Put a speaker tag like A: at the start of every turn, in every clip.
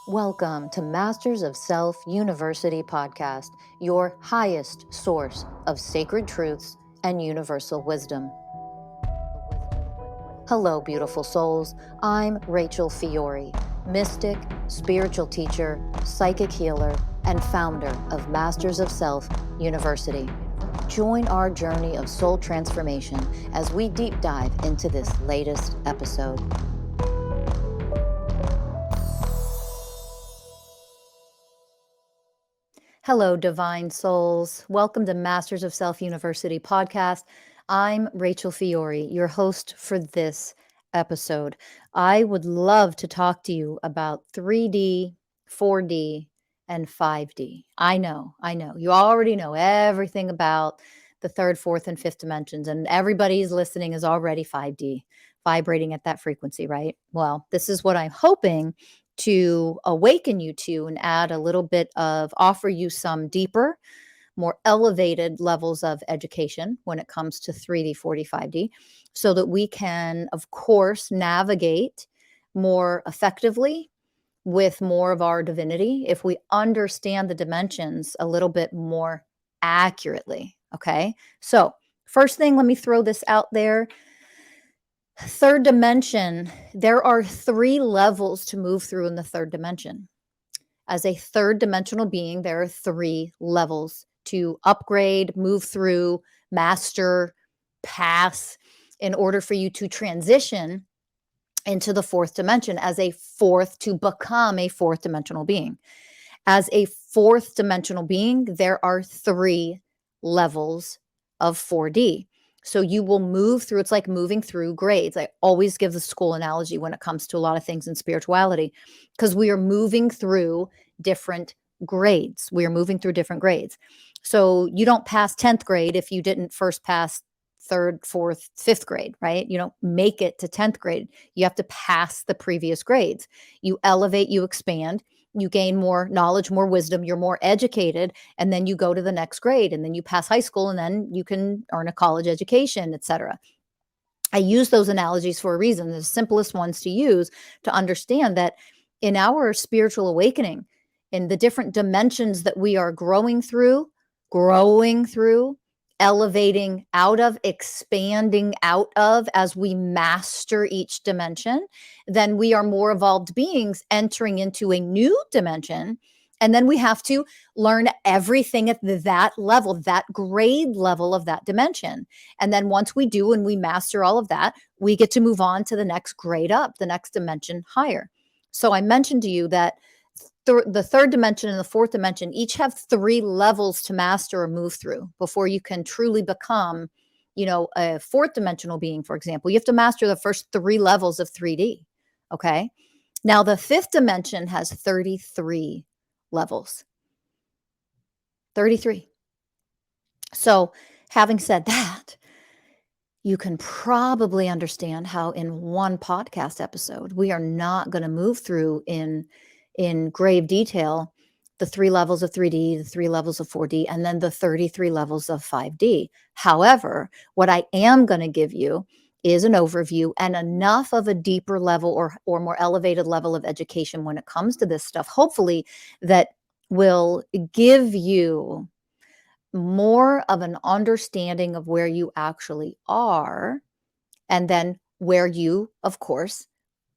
A: Welcome to Masters of Self University podcast, your highest source of sacred truths and universal wisdom. Hello, beautiful souls. I'm Rachel Fiori, mystic, spiritual teacher, psychic healer, and founder of Masters of Self University. Join our journey of soul transformation as we deep dive into this latest episode. Hello, divine souls. Welcome to Masters of Self University podcast. I'm Rachel Fiori, your host for this episode. I would love to talk to you about 3D, 4D, and 5D. I know. You already know everything about the third, fourth, and fifth dimensions, and everybody's listening is already 5D, vibrating at that frequency, right? Well, this is what I'm hoping to awaken you to and add a little bit of, offer you some deeper, more elevated levels of education when it comes to 3D, 4D, 5D, so that we can, of course, navigate more effectively with more of our divinity if we understand the dimensions a little bit more accurately. Okay. So, first thing, let me throw this out there. Third dimension, there are 3 levels to move through in the third dimension. As a third dimensional being, there are 3 levels to upgrade, move through, master, pass, in order for you to transition into the fourth dimension to become a fourth dimensional being. As a fourth dimensional being, there are 3 levels of 4D. So you will move through, it's like moving through grades. I always give the school analogy when it comes to a lot of things in spirituality, because we are moving through different grades. We are moving through different grades. So you don't pass 10th grade if you didn't first pass third, fourth, fifth grade, right? You don't make it to 10th grade. You have to pass the previous grades. You elevate, you expand, you gain more knowledge, more wisdom, you're more educated, and then you go to the next grade, and then you pass high school, and then you can earn a college education, etc. I use those analogies for a reason. The simplest ones to use to understand that in our spiritual awakening, in the different dimensions that we are growing through, elevating out of, expanding out of as we master each dimension, then we are more evolved beings entering into a new dimension. And then we have to learn everything at that level, that grade level of that dimension. And then once we do and we master all of that, we get to move on to the next grade up, the next dimension higher. So I mentioned to you that the third dimension and the fourth dimension each have 3 levels to master or move through before you can truly become, a fourth dimensional being, for example. You have to master the first 3 levels of 3D. Okay. Now, the fifth dimension has 33 levels. 33. So, having said that, you can probably understand how in one podcast episode, we are not going to move through in grave detail the 3 levels of 3D, the 3 levels of 4D, and then the 33 levels of 5D. However, what I am going to give you is an overview and enough of a deeper level or more elevated level of education when it comes to this stuff, hopefully, that will give you more of an understanding of where you actually are, and then where you, of course,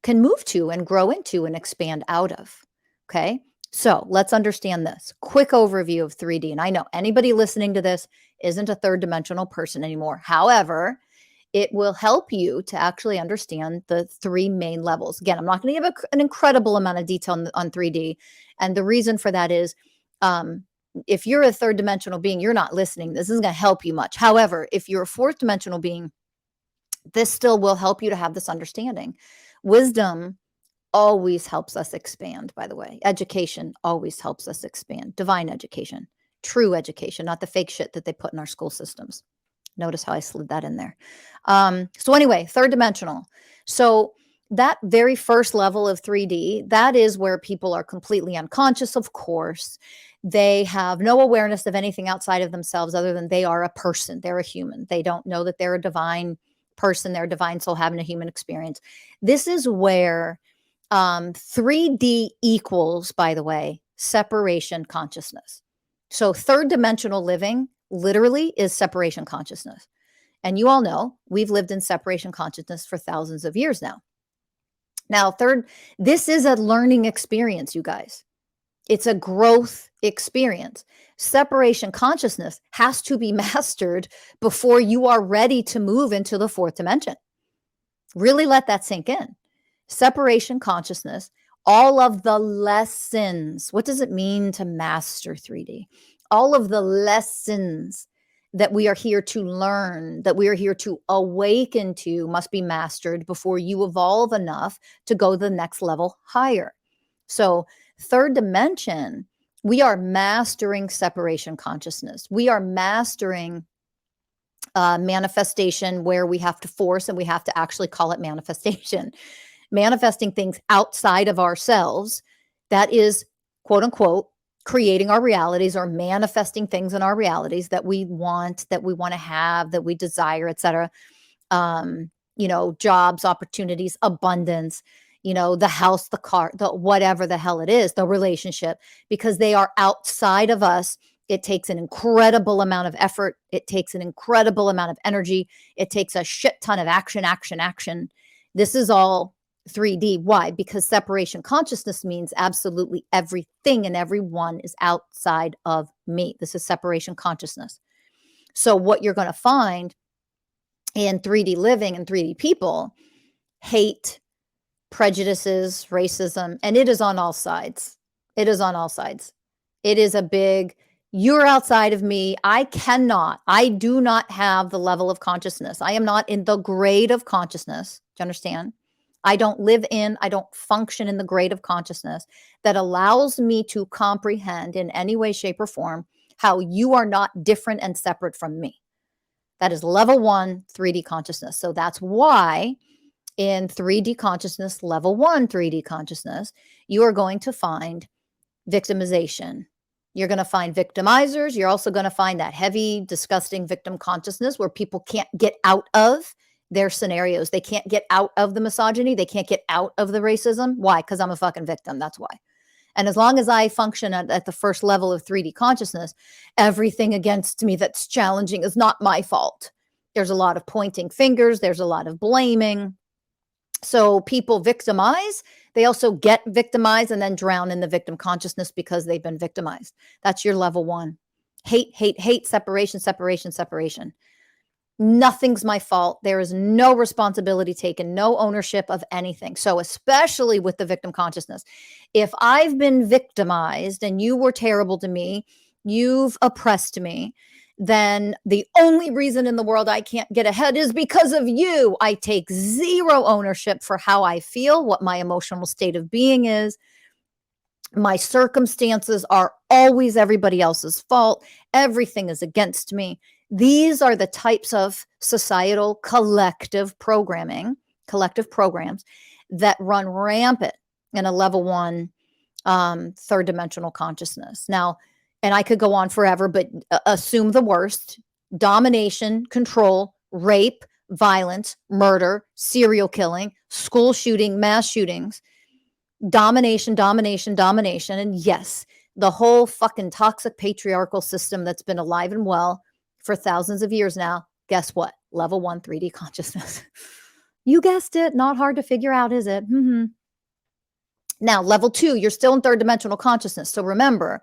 A: can move to and grow into and expand out of. Okay. So let's understand this quick overview of 3D. And I know anybody listening to this isn't a third dimensional person anymore. However, it will help you to actually understand the 3 main levels. Again, I'm not going to give an incredible amount of detail on 3D. And the reason for that is, if you're a third dimensional being, you're not listening. This isn't going to help you much. However, if you're a fourth dimensional being, this still will help you to have this understanding. Wisdom always helps us expand, by the way. Education always helps us expand. Divine education, true education, not the fake shit that they put in our school systems. Notice how I slid that in there. So anyway, third dimensional. So that very first level of 3D, that is where people are completely unconscious, of course. They have no awareness of anything outside of themselves other than they are a person. They're a human. They don't know that they're a divine person, they're a divine soul having a human experience. This is where 3D equals, by the way, separation consciousness. So third dimensional living literally is separation consciousness. And you all know we've lived in separation consciousness for thousands of years now. Now, this is a learning experience, you guys. It's a growth experience. Separation consciousness has to be mastered before you are ready to move into the fourth dimension. Really let that sink in. Separation consciousness, all of the lessons. What does it mean to master 3D? All of the lessons that we are here to learn, that we are here to awaken to, must be mastered before you evolve enough to go the next level higher. So, third dimension, we are mastering separation consciousness. We are mastering manifestation, where we have to force and we have to actually call it manifestation. Manifesting things outside of ourselves, that is, quote unquote, creating our realities, or manifesting things in our realities that we want to have, that we desire, etc. Jobs, opportunities, abundance, the house, the car, the whatever the hell it is, the relationship, because they are outside of us. It takes an incredible amount of effort. It takes an incredible amount of energy. It takes a shit ton of action. This is all 3D. Why? Because separation consciousness means absolutely everything and everyone is outside of me. This is separation consciousness. So what you're going to find in 3D living and 3D people, hate, prejudices, racism, and it is on all sides. It is on all sides. It is a big, you're outside of me. I do not have the level of consciousness. I am not in the grade of consciousness. Do you understand? I don't function in the grade of consciousness that allows me to comprehend in any way, shape, or form how you are not different and separate from me. That is level 1, 3D consciousness. So that's why in 3D consciousness, level 1, 3D consciousness, you are going to find victimization. You're going to find victimizers. You're also going to find that heavy, disgusting victim consciousness where people can't get out of their scenarios. They can't get out of the misogyny. They can't get out of the racism. Why? Because I'm a fucking victim. That's why. And as long as I function at the first level of 3D consciousness, everything against me that's challenging is not my fault. There's a lot of pointing fingers. There's a lot of blaming. So people victimize. They also get victimized and then drown in the victim consciousness because they've been victimized. That's your level 1. Hate, separation. Nothing's my fault. There is no responsibility taken, no ownership of anything. So especially with the victim consciousness, if I've been victimized and you were terrible to me, you've oppressed me, then the only reason in the world I can't get ahead is because of you. I take zero ownership for how I feel, what my emotional state of being is. My circumstances are always everybody else's fault. Everything is against me. These are the types of societal collective programs that run rampant in a level 1 third dimensional consciousness. Now, and I could go on forever, but assume the worst: domination, control, rape, violence, murder, serial killing, school shooting, mass shootings, domination. And yes, the whole fucking toxic patriarchal system that's been alive and well for thousands of years now. Guess what? Level 1 3D consciousness. You guessed it. Not hard to figure out, is it? Now, level 2, you're still in third dimensional consciousness. So remember,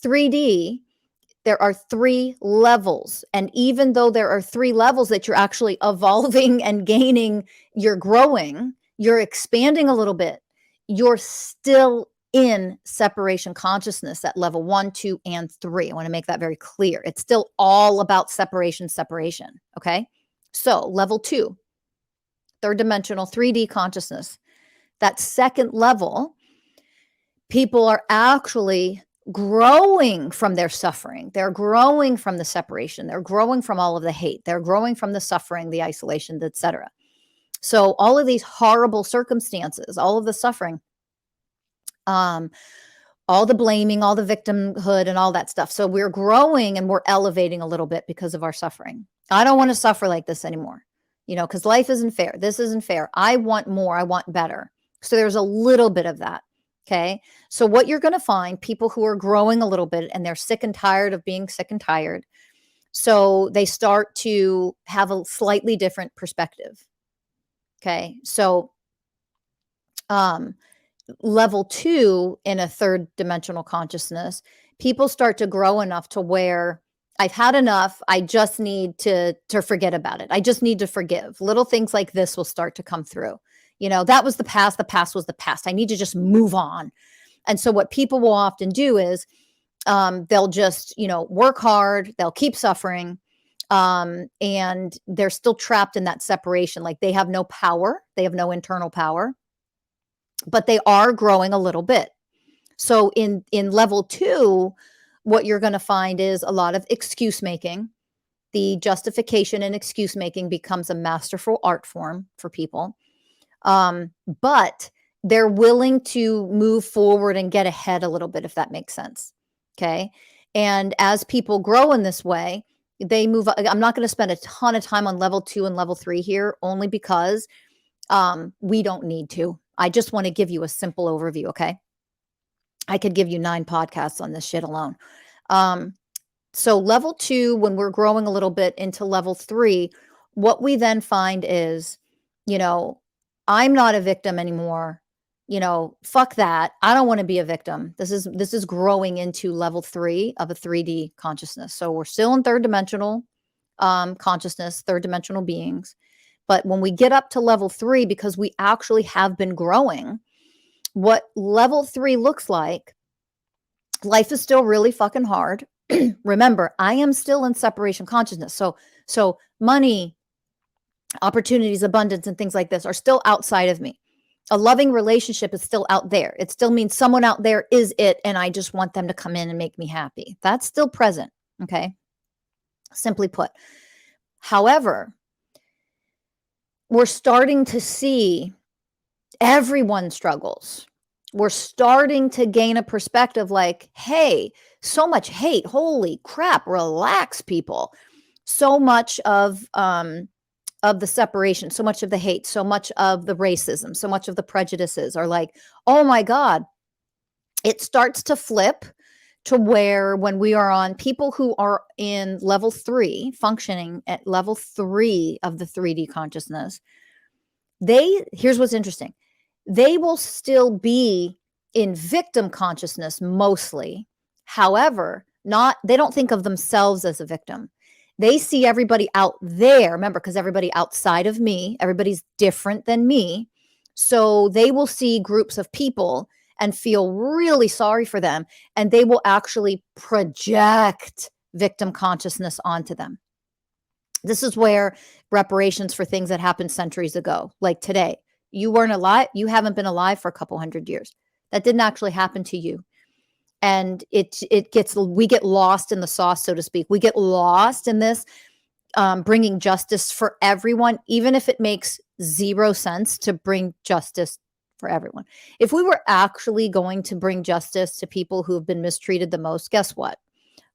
A: 3D, there are 3 levels. And even though there are 3 levels that you're actually evolving and gaining, you're growing, you're expanding a little bit, you're still in separation consciousness at level 1, 2, and 3. I want to make that very clear. It's still all about separation. Okay. So level 2, third dimensional 3D consciousness, that second level, people are actually growing from their suffering. They're growing from the separation. They're growing from all of the hate. They're growing from the suffering, the isolation, etc. So all of these horrible circumstances, all of the suffering, all the blaming, all the victimhood and all that stuff. So we're growing and we're elevating a little bit because of our suffering. I don't want to suffer like this anymore, because life isn't fair. This isn't fair. I want more. I want better. So there's a little bit of that. Okay. So what you're going to find, people who are growing a little bit and they're sick and tired of being sick and tired. So they start to have a slightly different perspective. Okay. So, level 2 in a third dimensional consciousness, people start to grow enough to where I've had enough. I just need to forget about it. I just need to forgive. Little things like this will start to come through. That was the past. The past was the past. I need to just move on. And so what people will often do is they'll just, work hard. They'll keep suffering. And they're still trapped in that separation. Like they have no power. They have no internal power, but they are growing a little bit. So in level 2, what you're going to find is a lot of excuse making. The justification and excuse making becomes a masterful art form for people. But they're willing to move forward and get ahead a little bit, if that makes sense. Okay. And as people grow in this way, they move. I'm not going to spend a ton of time on level 2 and level 3 here, only because we don't need to. I just want to give you a simple overview. Okay. I could give you 9 podcasts on this shit alone. So level 2, when we're growing a little bit into level 3, what we then find is, I'm not a victim anymore. Fuck that. I don't want to be a victim. This is growing into level 3 of a 3D consciousness. So we're still in third dimensional consciousness, third dimensional beings. But when we get up to level 3, because we actually have been growing, what level 3 looks like, life is still really fucking hard. Remember, I am still in separation consciousness. So money, opportunities, abundance, and things like this are still outside of me. A loving relationship is still out there. It still means someone out there is it, and I just want them to come in and make me happy. That's still present. Okay. Simply put. However, we're starting to see everyone struggles. We're starting to gain a perspective like, hey, so much hate. Holy crap. Relax, people. So much of the separation, so much of the hate, so much of the racism, so much of the prejudices are like, oh my God. It starts to flip to where when we are on people who are in level 3, functioning at level 3 of the 3D consciousness, here's what's interesting. They will still be in victim consciousness mostly. However, they don't think of themselves as a victim. They see everybody out there. Remember, because everybody outside of me, everybody's different than me. So they will see groups of people and feel really sorry for them. And they will actually project victim consciousness onto them. This is where reparations for things that happened centuries ago, like today, you weren't alive. You haven't been alive for a couple hundred years. That didn't actually happen to you. And we get lost in the sauce, so to speak. We get lost in this, bringing justice for everyone, even if it makes 0 sense to bring justice for everyone. If we were actually going to bring justice to people who have been mistreated the most, guess what?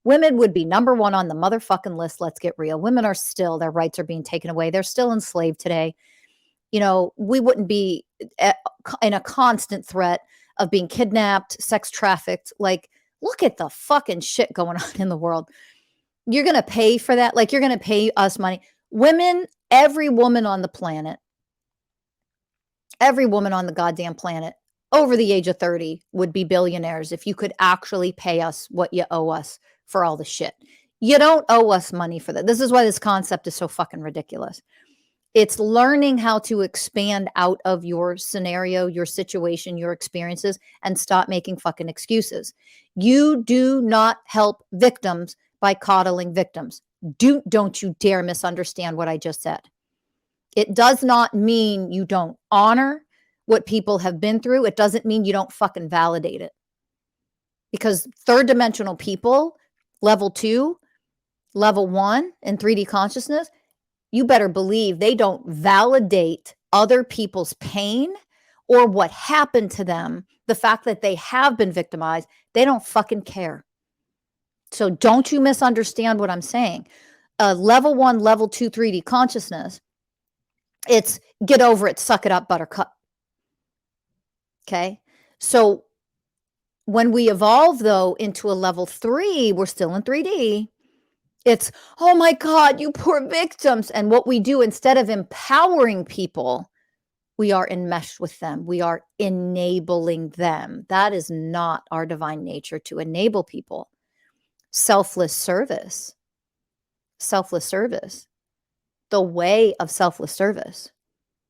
A: Women would be number 1 on the motherfucking list. Let's get real. Women are still, their rights are being taken away. They're still enslaved today. We wouldn't be in a constant threat of being kidnapped, sex trafficked. Like, look at the fucking shit going on in the world. You're going to pay for that. Like, you're going to pay us money. Women, every woman on the planet, every woman on the goddamn planet over the age of 30 would be billionaires if you could actually pay us what you owe us for all the shit. You don't owe us money for that. This is why this concept is so fucking ridiculous. It's learning how to expand out of your scenario, your situation, your experiences, and stop making fucking excuses. You do not help victims by coddling victims. Don't you dare misunderstand what I just said. It does not mean you don't honor what people have been through. It doesn't mean you don't fucking validate it. Because third dimensional people, level 2, level 1 in 3D consciousness, you better believe they don't validate other people's pain or what happened to them. The fact that they have been victimized, they don't fucking care. So don't you misunderstand what I'm saying. Level 1, level 2, 3D consciousness, it's get over it, suck it up, buttercup. Okay. So when we evolve, though, into a level 3, we're still in 3D. It's, oh my God, you poor victims. And what we do, instead of empowering people, we are enmeshed with them. We are enabling them. That is not our divine nature, to enable people. Selfless service. Selfless service. The way of selfless service.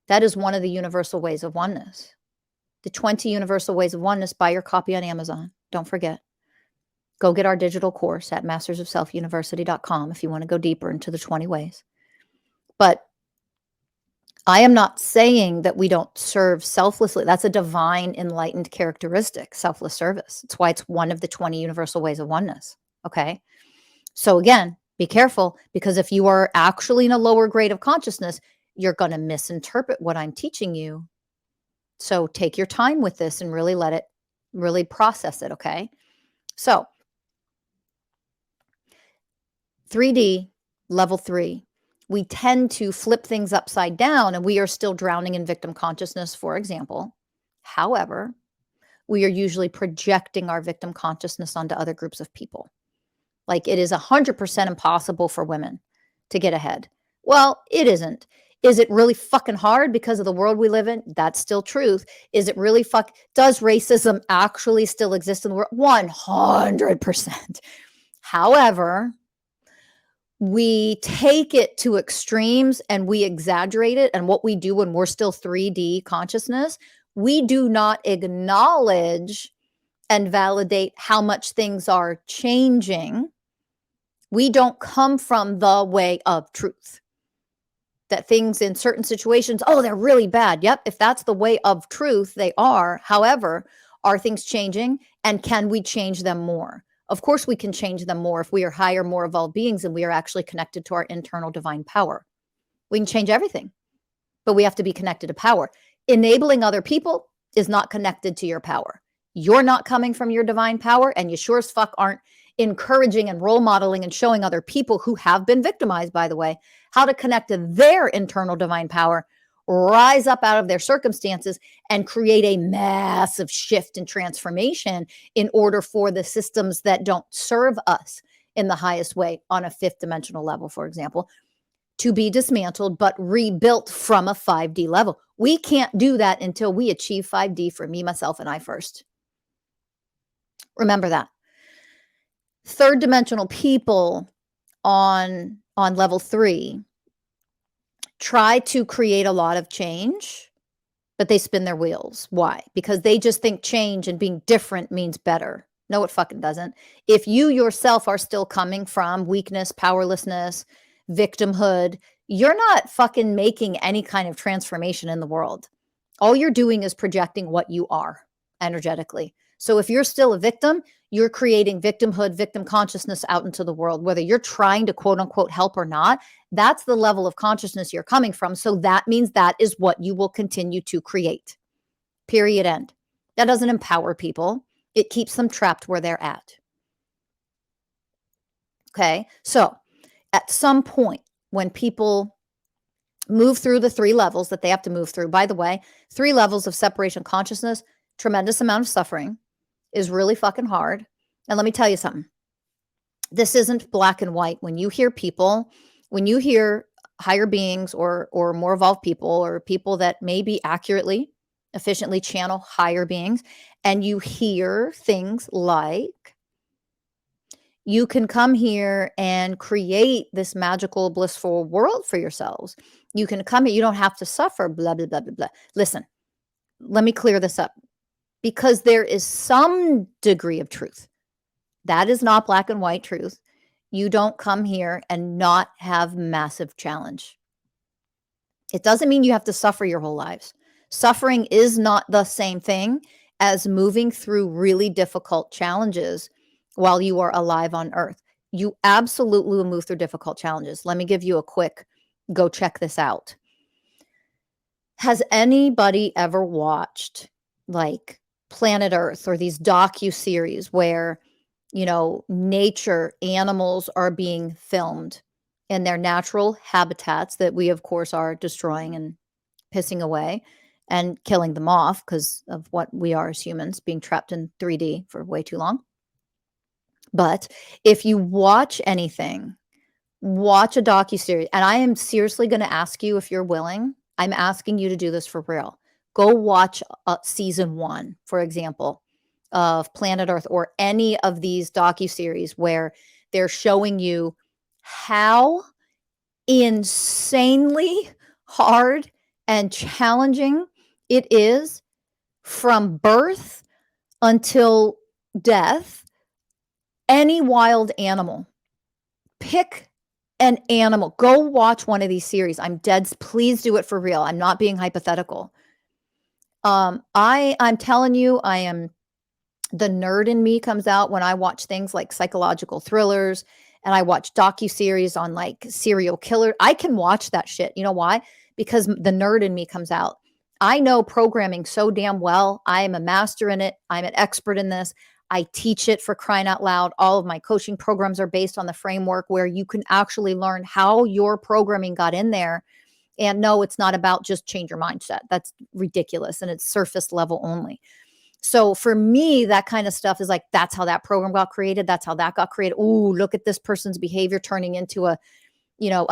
A: That is one of the universal ways of oneness. The 20 universal ways of oneness. Buy your copy on Amazon. Don't forget. Go get our digital course at mastersofselfuniversity.com if you want to go deeper into the 20 ways. But I am not saying that we don't serve selflessly. That's a divine enlightened characteristic, selfless service. It's why it's one of the 20 universal ways of oneness. Okay. So again, be careful, because if you are actually in a lower grade of consciousness, you're going to misinterpret what I'm teaching you. So take your time with this and really let it, really process it. Okay. So 3D, level 3, we tend to flip things upside down, and we are still drowning in victim consciousness, for example. However, we are usually projecting our victim consciousness onto other groups of people. Like, it is 100% impossible for women to get ahead. Well, it isn't. Is it really fucking hard because of the world we live in? That's still truth. Is it really does racism actually still exist in the world? 100%. However, we take it to extremes and we exaggerate it. And what we do when we're still 3D consciousness, we do not acknowledge and validate how much things are changing. We don't come from the way of truth. That things in certain situations, oh, they're really bad. Yep, if that's the way of truth, they are. However, are things changing, and can we change them more? Of course, we can change them more if we are higher, more evolved beings and we are actually connected to our internal divine power. We can change everything, but we have to be connected to power. Enabling other people is not connected to your power. You're not coming from your divine power, and you sure as fuck aren't encouraging and role modeling and showing other people who have been victimized, by the way, how to connect to their internal divine power, rise up out of their circumstances, and create a massive shift and transformation in order for the systems that don't serve us in the highest way on a 5th dimensional level, for example, to be dismantled but rebuilt from a 5D level. We can't do that until we achieve 5D for me, myself, and I first. Remember that. 3rd dimensional people on level 3 try to create a lot of change, but they spin their wheels. Why? Because they just think change and being different means better. No, it fucking doesn't. If you yourself are still coming from weakness, powerlessness, victimhood, you're not fucking making any kind of transformation in the world. All you're doing is projecting what you are energetically. So if you're still a victim, you're creating victimhood, victim consciousness out into the world, whether you're trying to quote unquote help or not. That's the level of consciousness you're coming from. So that means that is what you will continue to create. Period. End. That doesn't empower people. It keeps them trapped where they're at. Okay. So at some point, when people move through the 3 levels that they have to move through, by the way, 3 levels of separation consciousness, tremendous amount of suffering, is really fucking hard. And let me tell you something. This isn't black and white. When you hear people, when you hear higher beings or more evolved people, or people that maybe accurately, efficiently channel higher beings, and you hear things like, you can come here and create this magical, blissful world for yourselves. You can come here. You don't have to suffer, blah, blah, blah, blah, blah. Listen, let me clear this up, because there is some degree of truth. That is not black and white truth. You don't come here and not have massive challenge. It doesn't mean you have to suffer your whole lives. Suffering is not the same thing as moving through really difficult challenges while you are alive on earth. You absolutely will move through difficult challenges. Let me give you a quick, go check this out. Has anybody ever watched like Planet Earth or these docu-series where, nature, animals are being filmed in their natural habitats that we, of course, are destroying and pissing away? and killing them off because of what we are as humans, being trapped in 3D for way too long. But if you watch anything, watch a docuseries, and I am seriously going to ask you if you're willing. I'm asking you to do this for real. Go watch season 1, for example, of Planet Earth, or any of these docuseries where they're showing you how insanely hard and challenging it is from birth until death. Any wild animal, pick an animal, go watch one of these series. I'm dead. Please do it for real. I'm not being hypothetical. I'm telling you, the nerd in me comes out when I watch things like psychological thrillers, and I watch docuseries on like serial killer. I can watch that shit. You know why? Because the nerd in me comes out. I know programming so damn well. I am a master in it. I'm an expert in this. I teach it, for crying out loud. All of my coaching programs are based on the framework where you can actually learn how your programming got in there. And no, it's not about just change your mindset. That's ridiculous. And it's surface level only. So for me, that kind of stuff is like, that's how that program got created. That's how that got created. Ooh, look at this person's behavior turning into a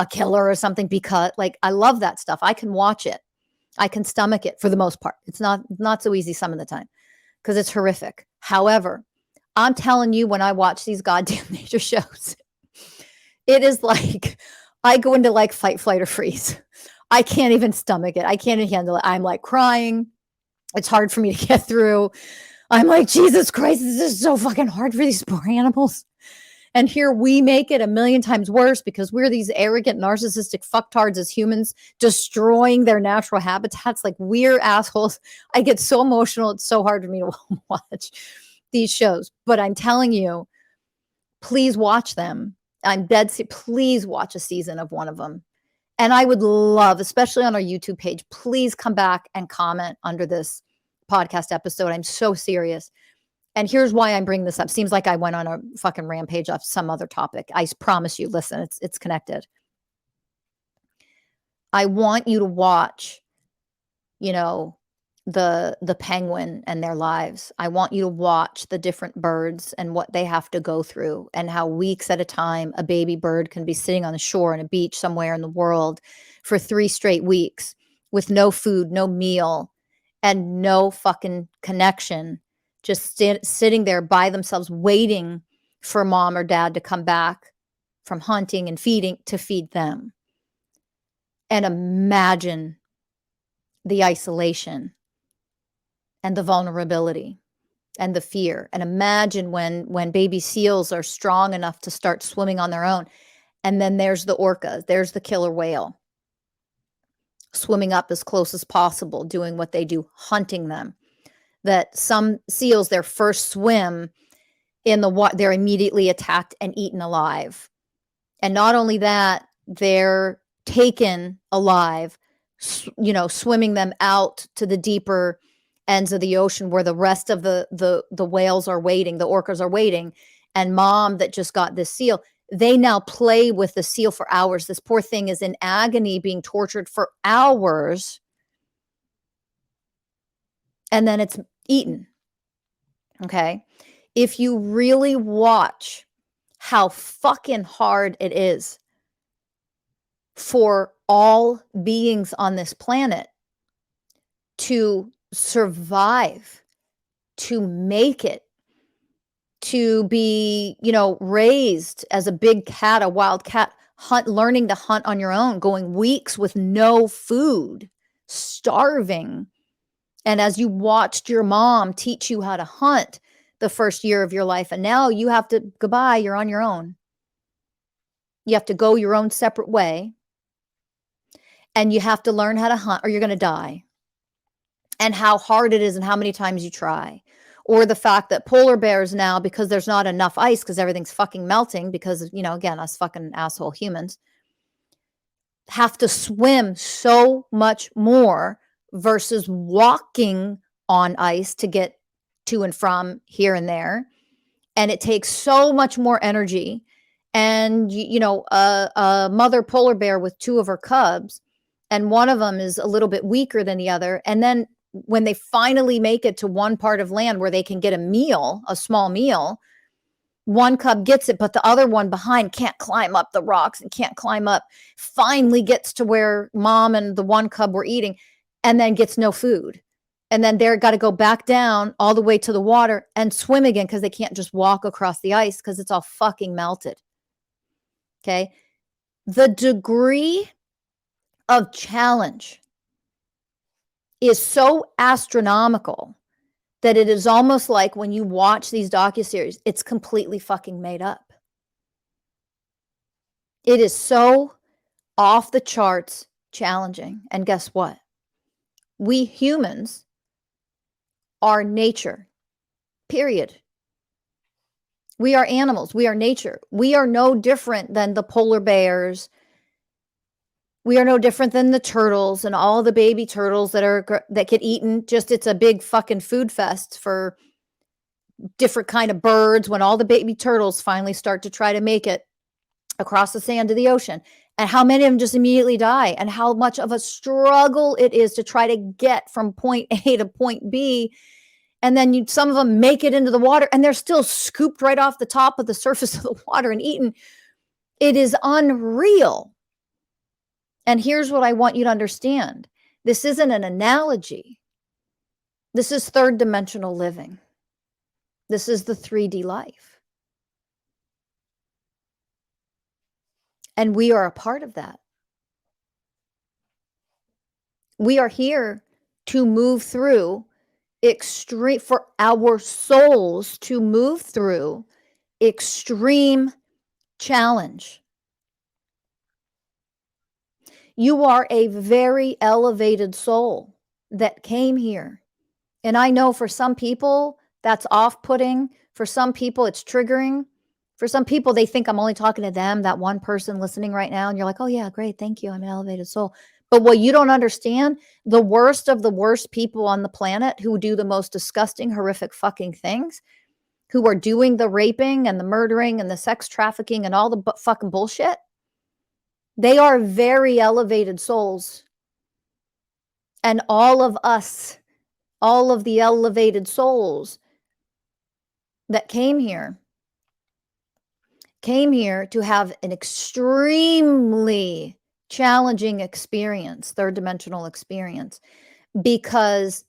A: killer or something, because like, I love that stuff. I can watch it. I can stomach it for the most part. It's not so easy some of the time because it's horrific. However, I'm telling you, when I watch these goddamn nature shows, it is like I go into like fight, flight, or freeze. I can't even stomach it. I can't even handle it. I'm like crying. It's hard for me to get through. I'm like, Jesus Christ, this is so fucking hard for these poor animals. And here we make it a million times worse because we're these arrogant, narcissistic fucktards as humans, destroying their natural habitats. Like, we're assholes. I get so emotional. It's so hard for me to watch these shows. But I'm telling you, please watch them. I'm dead serious. Please watch a season of one of them. And I would love, especially on our YouTube page, please come back and comment under this podcast episode. I'm so serious. And here's why I'm bringing this up. Seems like I went on a fucking rampage off some other topic. I promise you, listen, it's connected. I want you to watch, the penguin and their lives. I want you to watch the different birds and what they have to go through, and how weeks at a time a baby bird can be sitting on the shore on a beach somewhere in the world for 3 straight weeks with no food, no meal, and no fucking connection, just sitting there by themselves waiting for mom or dad to come back from hunting and feeding to feed them. And imagine the isolation and the vulnerability and the fear. And imagine when baby seals are strong enough to start swimming on their own. And then there's the orca, there's the killer whale, swimming up as close as possible, doing what they do, hunting them. That some seals, their first swim in the water, they're immediately attacked and eaten alive. And not only that, they're taken alive, swimming them out to the deeper ends of the ocean where the rest of the whales are waiting, the orcas are waiting. And mom that just got this seal, they now play with the seal for hours. This poor thing is in agony, being tortured for hours. And then it's eaten. Okay. If you really watch how fucking hard it is for all beings on this planet to survive, to make it, to be, raised as a big cat, a wild cat, learning to hunt on your own, going weeks with no food, starving. And as you watched your mom teach you how to hunt the first year of your life, and now you have to, goodbye, you're on your own. You have to go your own separate way. And you have to learn how to hunt or you're going to die. And how hard it is and how many times you try. Or the fact that polar bears now, because there's not enough ice, because everything's fucking melting, because, again, us fucking asshole humans, have to swim so much more versus walking on ice to get to and from here and there. And it takes so much more energy. And, a mother polar bear with 2 of her cubs, and one of them is a little bit weaker than the other. And then when they finally make it to one part of land where they can get a meal, a small meal, one cub gets it, but the other one behind can't climb up the rocks and can't climb up, finally gets to where mom and the one cub were eating, and then gets no food. And then they're got to go back down all the way to the water and swim again because they can't just walk across the ice because it's all fucking melted. Okay. The degree of challenge is so astronomical that it is almost like when you watch these docuseries, it's completely fucking made up. It is so off the charts challenging. And guess what? We humans are nature, period. We are animals. We are nature. We are no different than the polar bears. We are no different than the turtles and all the baby turtles that get eaten. Just it's a big fucking food fest for different kind of birds when all the baby turtles finally start to try to make it across the sand to the ocean. And how many of them just immediately die, and how much of a struggle it is to try to get from point A to point B. And then some of them make it into the water and they're still scooped right off the top of the surface of the water and eaten. It is unreal. And here's what I want you to understand. This isn't an analogy. This is third dimensional living. This is the 3D life. And we are a part of that. We are here to move through for our souls to move through extreme challenge. You are a very elevated soul that came here. And I know for some people that's off-putting. For some people it's triggering. For some people, they think I'm only talking to them, that one person listening right now. And you're like, oh yeah, great. Thank you. I'm an elevated soul. But what you don't understand, the worst of the worst people on the planet who do the most disgusting, horrific fucking things, who are doing the raping and the murdering and the sex trafficking and all the fucking bullshit, they are very elevated souls. And all of us, all of the elevated souls that came here to have an extremely challenging experience, third dimensional experience, because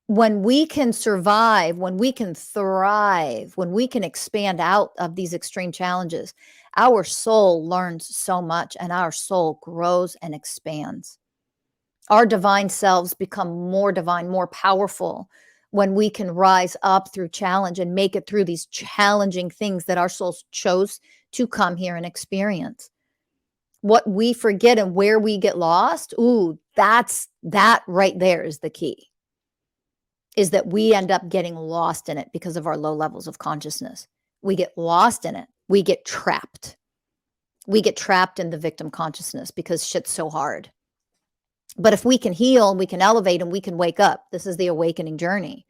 A: when we can survive, when we can thrive, when we can expand out of these extreme challenges, our soul learns so much and our soul grows and expands. Our divine selves become more divine, more powerful when we can rise up through challenge and make it through these challenging things that our souls chose to come here and experience. What we forget and where we get lost, that right there is the key. Is that we end up getting lost in it because of our low levels of consciousness. We get lost in it. We get trapped. We get trapped in the victim consciousness because shit's so hard. But if we can heal and we can elevate and we can wake up, this is the awakening journey,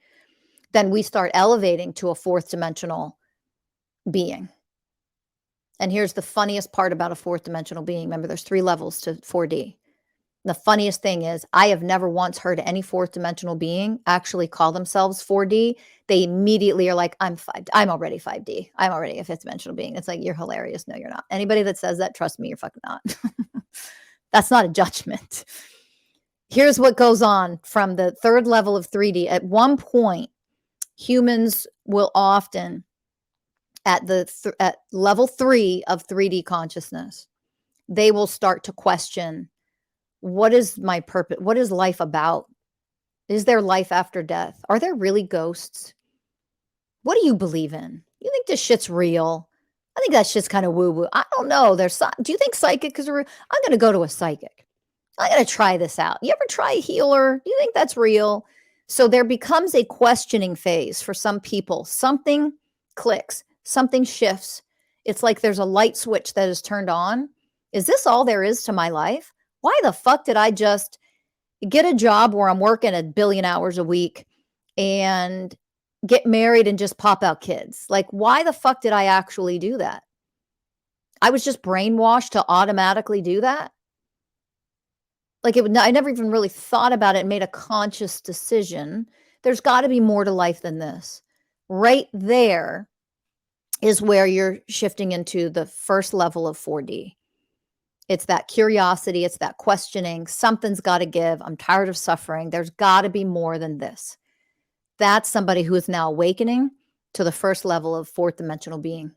A: then we start elevating to a fourth dimensional being. And here's the funniest part about a fourth dimensional being. Remember, there's 3 levels to 4D. The funniest thing is I have never once heard any fourth dimensional being actually call themselves 4D. They immediately are like, I'm already 5D. I'm already a fifth dimensional being. It's like, you're hilarious. No, you're not. Anybody that says that, trust me, you're fucking not. That's not a judgment. Here's what goes on from the third level of 3D. At one point, humans will often, at level 3 of 3D consciousness, they will start to question, what is my purpose? What is life about? Is there life after death? Are there really ghosts? What do you believe in? You think this shit's real? I think that shit's kind of woo-woo. I don't know. Do you think psychic is real? I'm going to go to a psychic. I'm going to try this out. You ever try a healer? Do you think that's real? So there becomes a questioning phase for some people. Something clicks, something shifts. It's like there's a light switch that is turned on. Is this all there is to my life? Why the fuck did I just get a job where I'm working 1 billion hours a week and get married and just pop out kids? Like, why the fuck did I actually do that? I was just brainwashed to automatically do that. Like I never even really thought about it and made a conscious decision. There's got to be more to life than this. Right there is where you're shifting into the first level of 4D. It's that curiosity, it's that questioning. Something's got to give. I'm tired of suffering. There's got to be more than this. That's somebody who is now awakening to the first level of fourth dimensional being.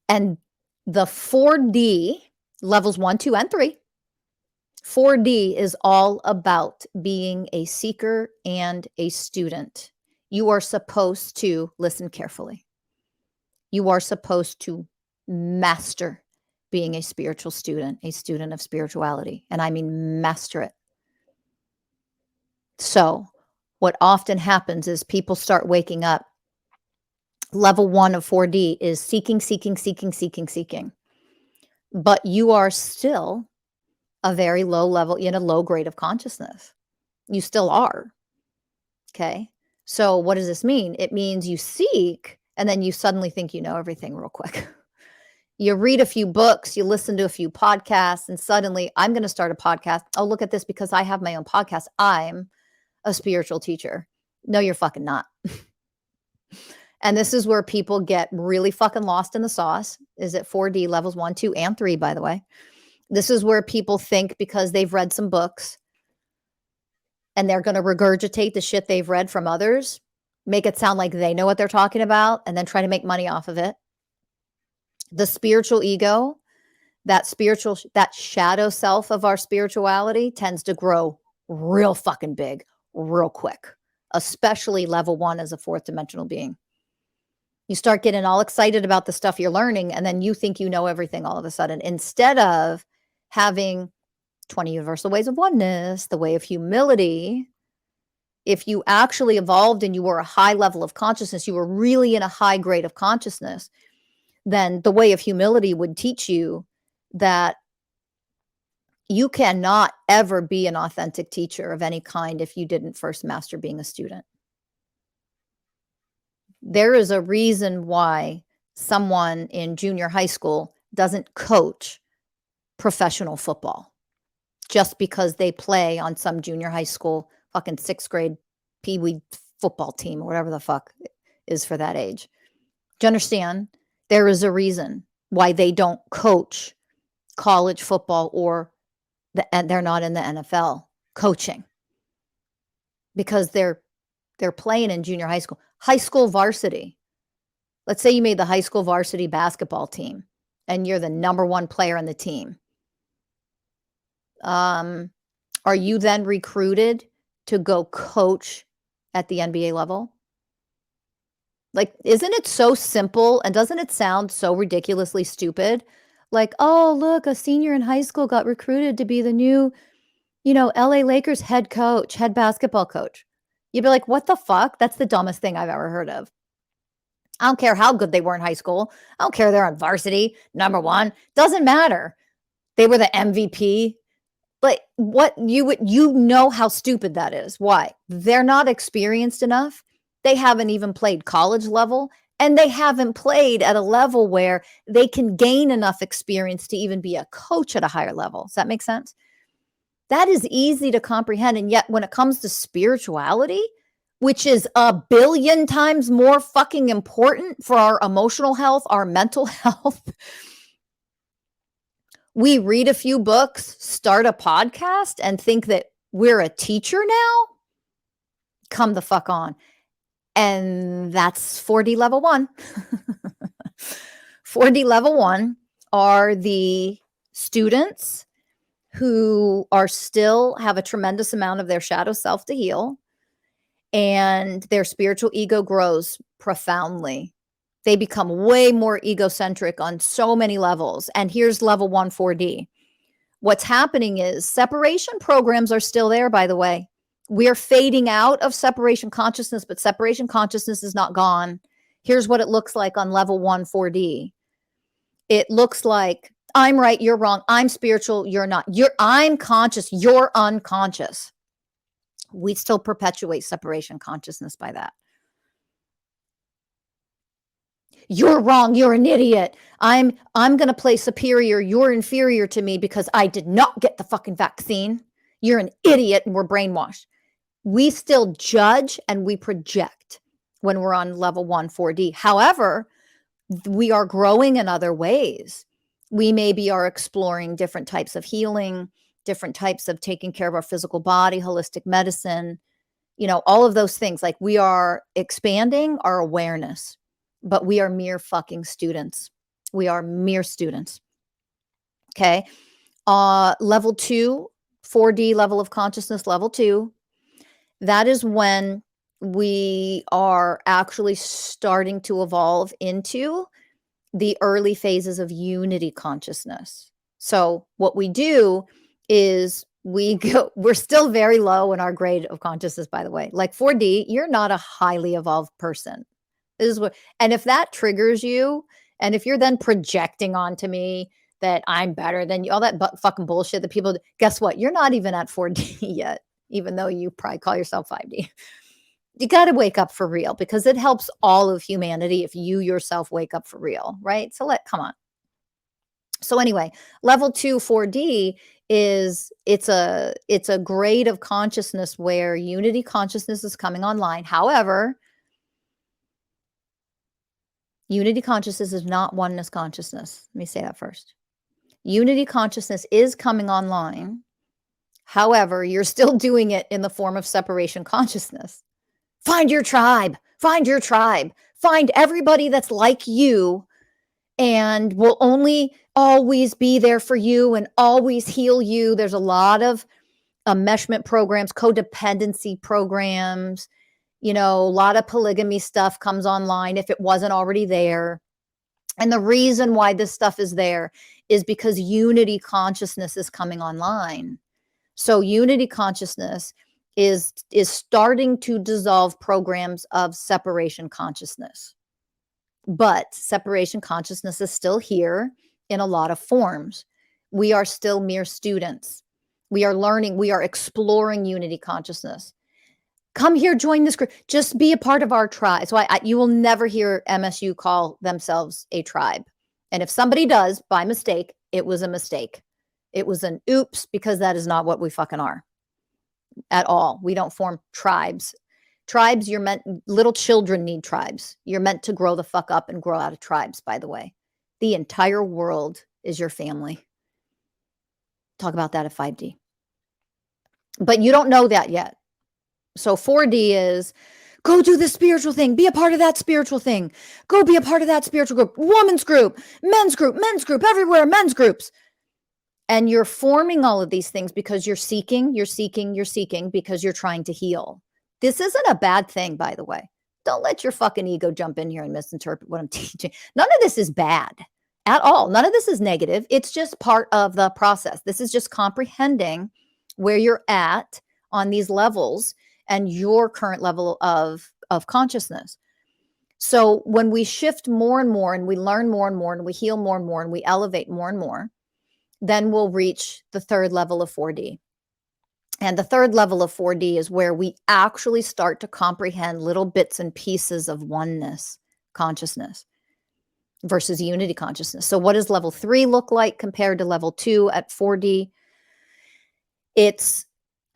A: And the 4D, levels 1, 2, and 3, 4D is all about being a seeker and a student. You are supposed to listen carefully. You are supposed to master being a spiritual student, a student of spirituality. And I mean master it. So what often happens is people start waking up. Level 1 of 4D is seeking, seeking, seeking, seeking, seeking. But you are still a very low level, in a low grade of consciousness. You still are. Okay. So what does this mean? It means you seek and then you suddenly think you know everything real quick. You read a few books, you listen to a few podcasts, and suddenly I'm going to start a podcast. Oh, look at this, because I have my own podcast. I'm a spiritual teacher. No, you're fucking not. And this is where people get really fucking lost in the sauce. Is it 4D levels 1, 2, and 3, by the way? This is where people think because they've read some books and they're going to regurgitate the shit they've read from others, make it sound like they know what they're talking about, and then try to make money off of it. The spiritual ego, that shadow self of our spirituality, tends to grow real fucking big, real quick, especially level 1 as a fourth dimensional being. You start getting all excited about the stuff you're learning, and then you think you know everything all of a sudden, instead of having 20 universal ways of oneness, the way of humility. If you actually evolved and you were a high level of consciousness, you were really in a high grade of consciousness, then the way of humility would teach you that you cannot ever be an authentic teacher of any kind if you didn't first master being a student. There is a reason why someone in junior high school doesn't coach professional football just because they play on some junior high school fucking 6th grade pee-wee football team or whatever the fuck is for that age. Do you understand? There is a reason why they don't coach college football and they're not in the NFL coaching, because they're playing in junior high school. High school varsity. Let's say you made the high school varsity basketball team and you're the number 1 player on the team. Are you then recruited to go coach at the NBA level? Like, isn't it so simple? And doesn't it sound so ridiculously stupid? Like, oh, look, a senior in high school got recruited to be the new, LA Lakers head basketball coach. You'd be like, what the fuck? That's the dumbest thing I've ever heard of. I don't care how good they were in high school. I don't care they're on varsity, number 1. Doesn't matter. They were the MVP. But you know how stupid that is. Why? They're not experienced enough. They haven't even played college level, and they haven't played at a level where they can gain enough experience to even be a coach at a higher level. Does that make sense? That is easy to comprehend. And yet when it comes to spirituality, which is a billion times more fucking important for our emotional health, our mental health, we read a few books, start a podcast, and think that we're a teacher now? Come the fuck on. And that's 4D level 1. 4D level 1 are the students who are still have a tremendous amount of their shadow self to heal, and their spiritual ego grows profoundly. They become way more egocentric on so many levels. And here's level 1 4D. What's happening is separation programs are still there, by the way. We are fading out of separation consciousness, but separation consciousness is not gone. Here's what it looks like on level 1 4D. It looks like I'm right, you're wrong. I'm spiritual, you're not. I'm conscious, you're unconscious. We still perpetuate separation consciousness by that. you're wrong, you're an idiot. I'm going to play superior, you're inferior to me because I did not get the fucking vaccine. You're an idiot and we're brainwashed. We still judge and we project when we're on level 1 4D. However, we are growing in other ways. We maybe are exploring different types of healing, different types of taking care of our physical body, holistic medicine, all of those things. Like, we are expanding our awareness, but we are mere fucking students. We are mere students. Okay. Level 2, 4D level of consciousness, level 2, that is when we are actually starting to evolve into the early phases of unity consciousness. So what we do is we're still very low in our grade of consciousness, by the way. Like 4D, you're not a highly evolved person. This is what, and if that triggers you, and if you're then projecting onto me that I'm better than you, all that fucking bullshit that people, guess what? You're not even at 4D yet, even though you probably call yourself 5D. You got to wake up for real, because it helps all of humanity if you yourself wake up for real, right? So come on. So anyway, level 2, 4D is it's a grade of consciousness where unity consciousness is coming online. However, unity consciousness is not oneness consciousness. Let me say that first. Unity consciousness is coming online. However, you're still doing it in the form of separation consciousness. Find your tribe. Find your tribe. Find everybody that's like you and will only always be there for you and always heal you. There's a lot of enmeshment programs, codependency programs, a lot of polygamy stuff comes online if it wasn't already there. And the reason why this stuff is there is because unity consciousness is coming online. So unity consciousness is starting to dissolve programs of separation consciousness. But separation consciousness is still here in a lot of forms. We are still mere students. We are learning. We are exploring unity consciousness. Come here, join this group. Just be a part of our tribe. So you will never hear MSU call themselves a tribe. And if somebody does by mistake, it was a mistake. It was an oops, because that is not what we fucking are at all. We don't form tribes. Tribes, little children need tribes. You're meant to grow the fuck up and grow out of tribes, by the way. The entire world is your family. Talk about that at 5D. But you don't know that yet. So 4D is go do the spiritual thing. Be a part of that spiritual thing. Go be a part of that spiritual group. Women's group, men's group, everywhere, men's groups. And you're forming all of these things because you're seeking because you're trying to heal. This isn't a bad thing, by the way. Don't let your fucking ego jump in here and misinterpret what I'm teaching. None of this is bad at all. None of this is negative. It's just part of the process. This is just comprehending where you're at on these levels and your current level of consciousness. So when we shift more and more and we learn more and more and we heal more and more and we elevate more and more, then we'll reach the third level of 4D. And the third level of 4D is where we actually start to comprehend little bits and pieces of oneness consciousness versus unity consciousness. So what does level 3 look like compared to level 2 at 4D? It's,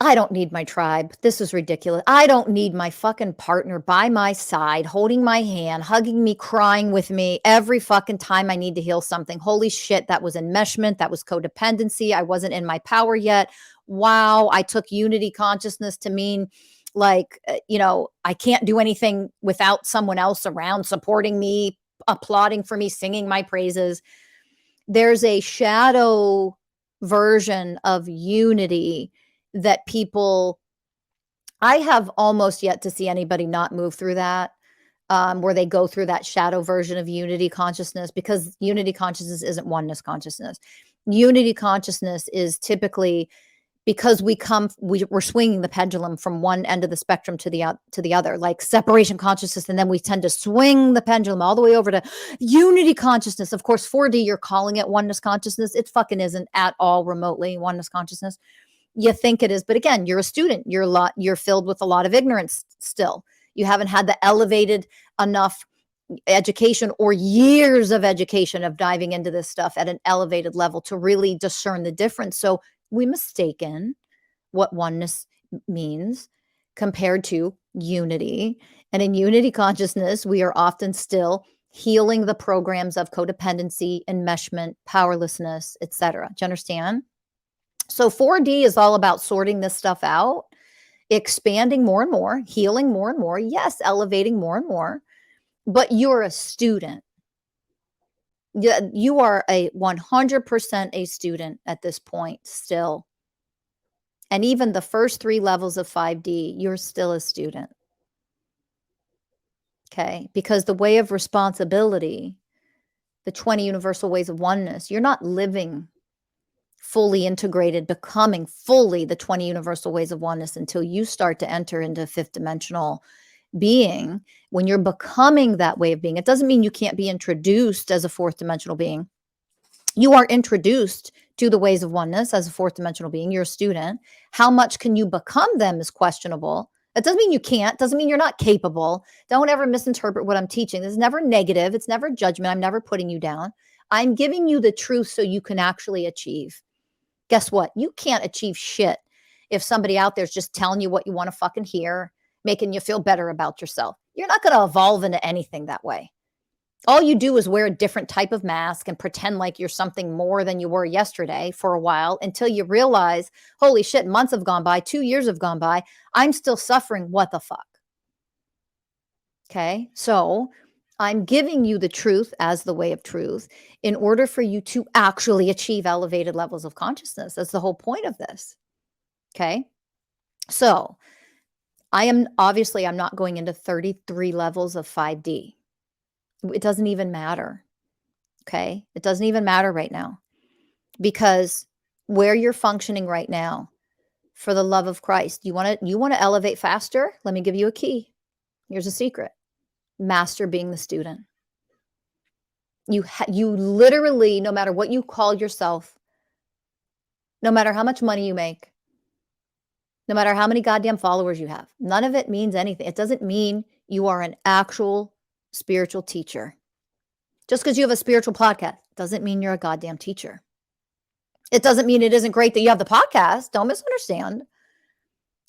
A: I don't need my tribe. This is ridiculous. I don't need my fucking partner by my side, holding my hand, hugging me, crying with me every fucking time I need to heal something. Holy shit, that was enmeshment. That was codependency. I wasn't in my power yet. Wow, I took unity consciousness to mean like, I can't do anything without someone else around supporting me, applauding for me, singing my praises. There's a shadow version of unity that I have almost yet to see anybody not move through that, where they go through that shadow version of unity consciousness, because unity consciousness isn't oneness consciousness. Unity consciousness is typically because we're swinging the pendulum from one end of the spectrum to the other, like separation consciousness. And then we tend to swing the pendulum all the way over to unity consciousness. Of course, 4D, you're calling it oneness consciousness. It fucking isn't at all remotely oneness consciousness. You think it is, but again, you're a student. You're filled with a lot of ignorance still. You haven't had the elevated enough education or years of education of diving into this stuff at an elevated level to really discern the difference. So we mistaken what oneness means compared to unity. And in unity consciousness, we are often still healing the programs of codependency, enmeshment, powerlessness, etc. Do you understand? So 4D is all about sorting this stuff out, expanding more and more, healing more and more, yes, elevating more and more, but you're a student. Yeah, you are a 100% a student at this point still. And even the first 3 levels of 5D, you're still a student. Okay? Because the way of responsibility, the 20 universal ways of oneness, you're not living fully integrated, becoming fully the 20 universal ways of oneness until you start to enter into fifth dimensional being. When you're becoming that way of being, it doesn't mean you can't be introduced as a fourth dimensional being. You are introduced to the ways of oneness as a fourth dimensional being. You're a student. How much can you become them is questionable. That doesn't mean you can't, doesn't mean you're not capable. Don't ever misinterpret what I'm teaching. This is never negative. It's never judgment. I'm never putting you down. I'm giving you the truth so you can actually achieve. Guess what? You can't achieve shit if somebody out there's just telling you what you want to fucking hear, making you feel better about yourself. You're not going to evolve into anything that way. All you do is wear a different type of mask and pretend like you're something more than you were yesterday for a while until you realize, holy shit, months have gone by, 2 years have gone by. I'm still suffering. What the fuck? Okay. So I'm giving you the truth as the way of truth in order for you to actually achieve elevated levels of consciousness. That's the whole point of this. Okay. So I'm not going into 33 levels of 5D. It doesn't even matter. Okay. It doesn't even matter right now because where you're functioning right now, for the love of Christ, you want to elevate faster? Let me give you a key. Here's a secret. Master being the student. You literally, no matter what you call yourself, no matter how much money you make, no matter how many goddamn followers you have, none of it means anything. It doesn't mean you are an actual spiritual teacher. Just because you have a spiritual podcast doesn't mean you're a goddamn teacher. It doesn't mean it isn't great that you have the podcast. Don't misunderstand.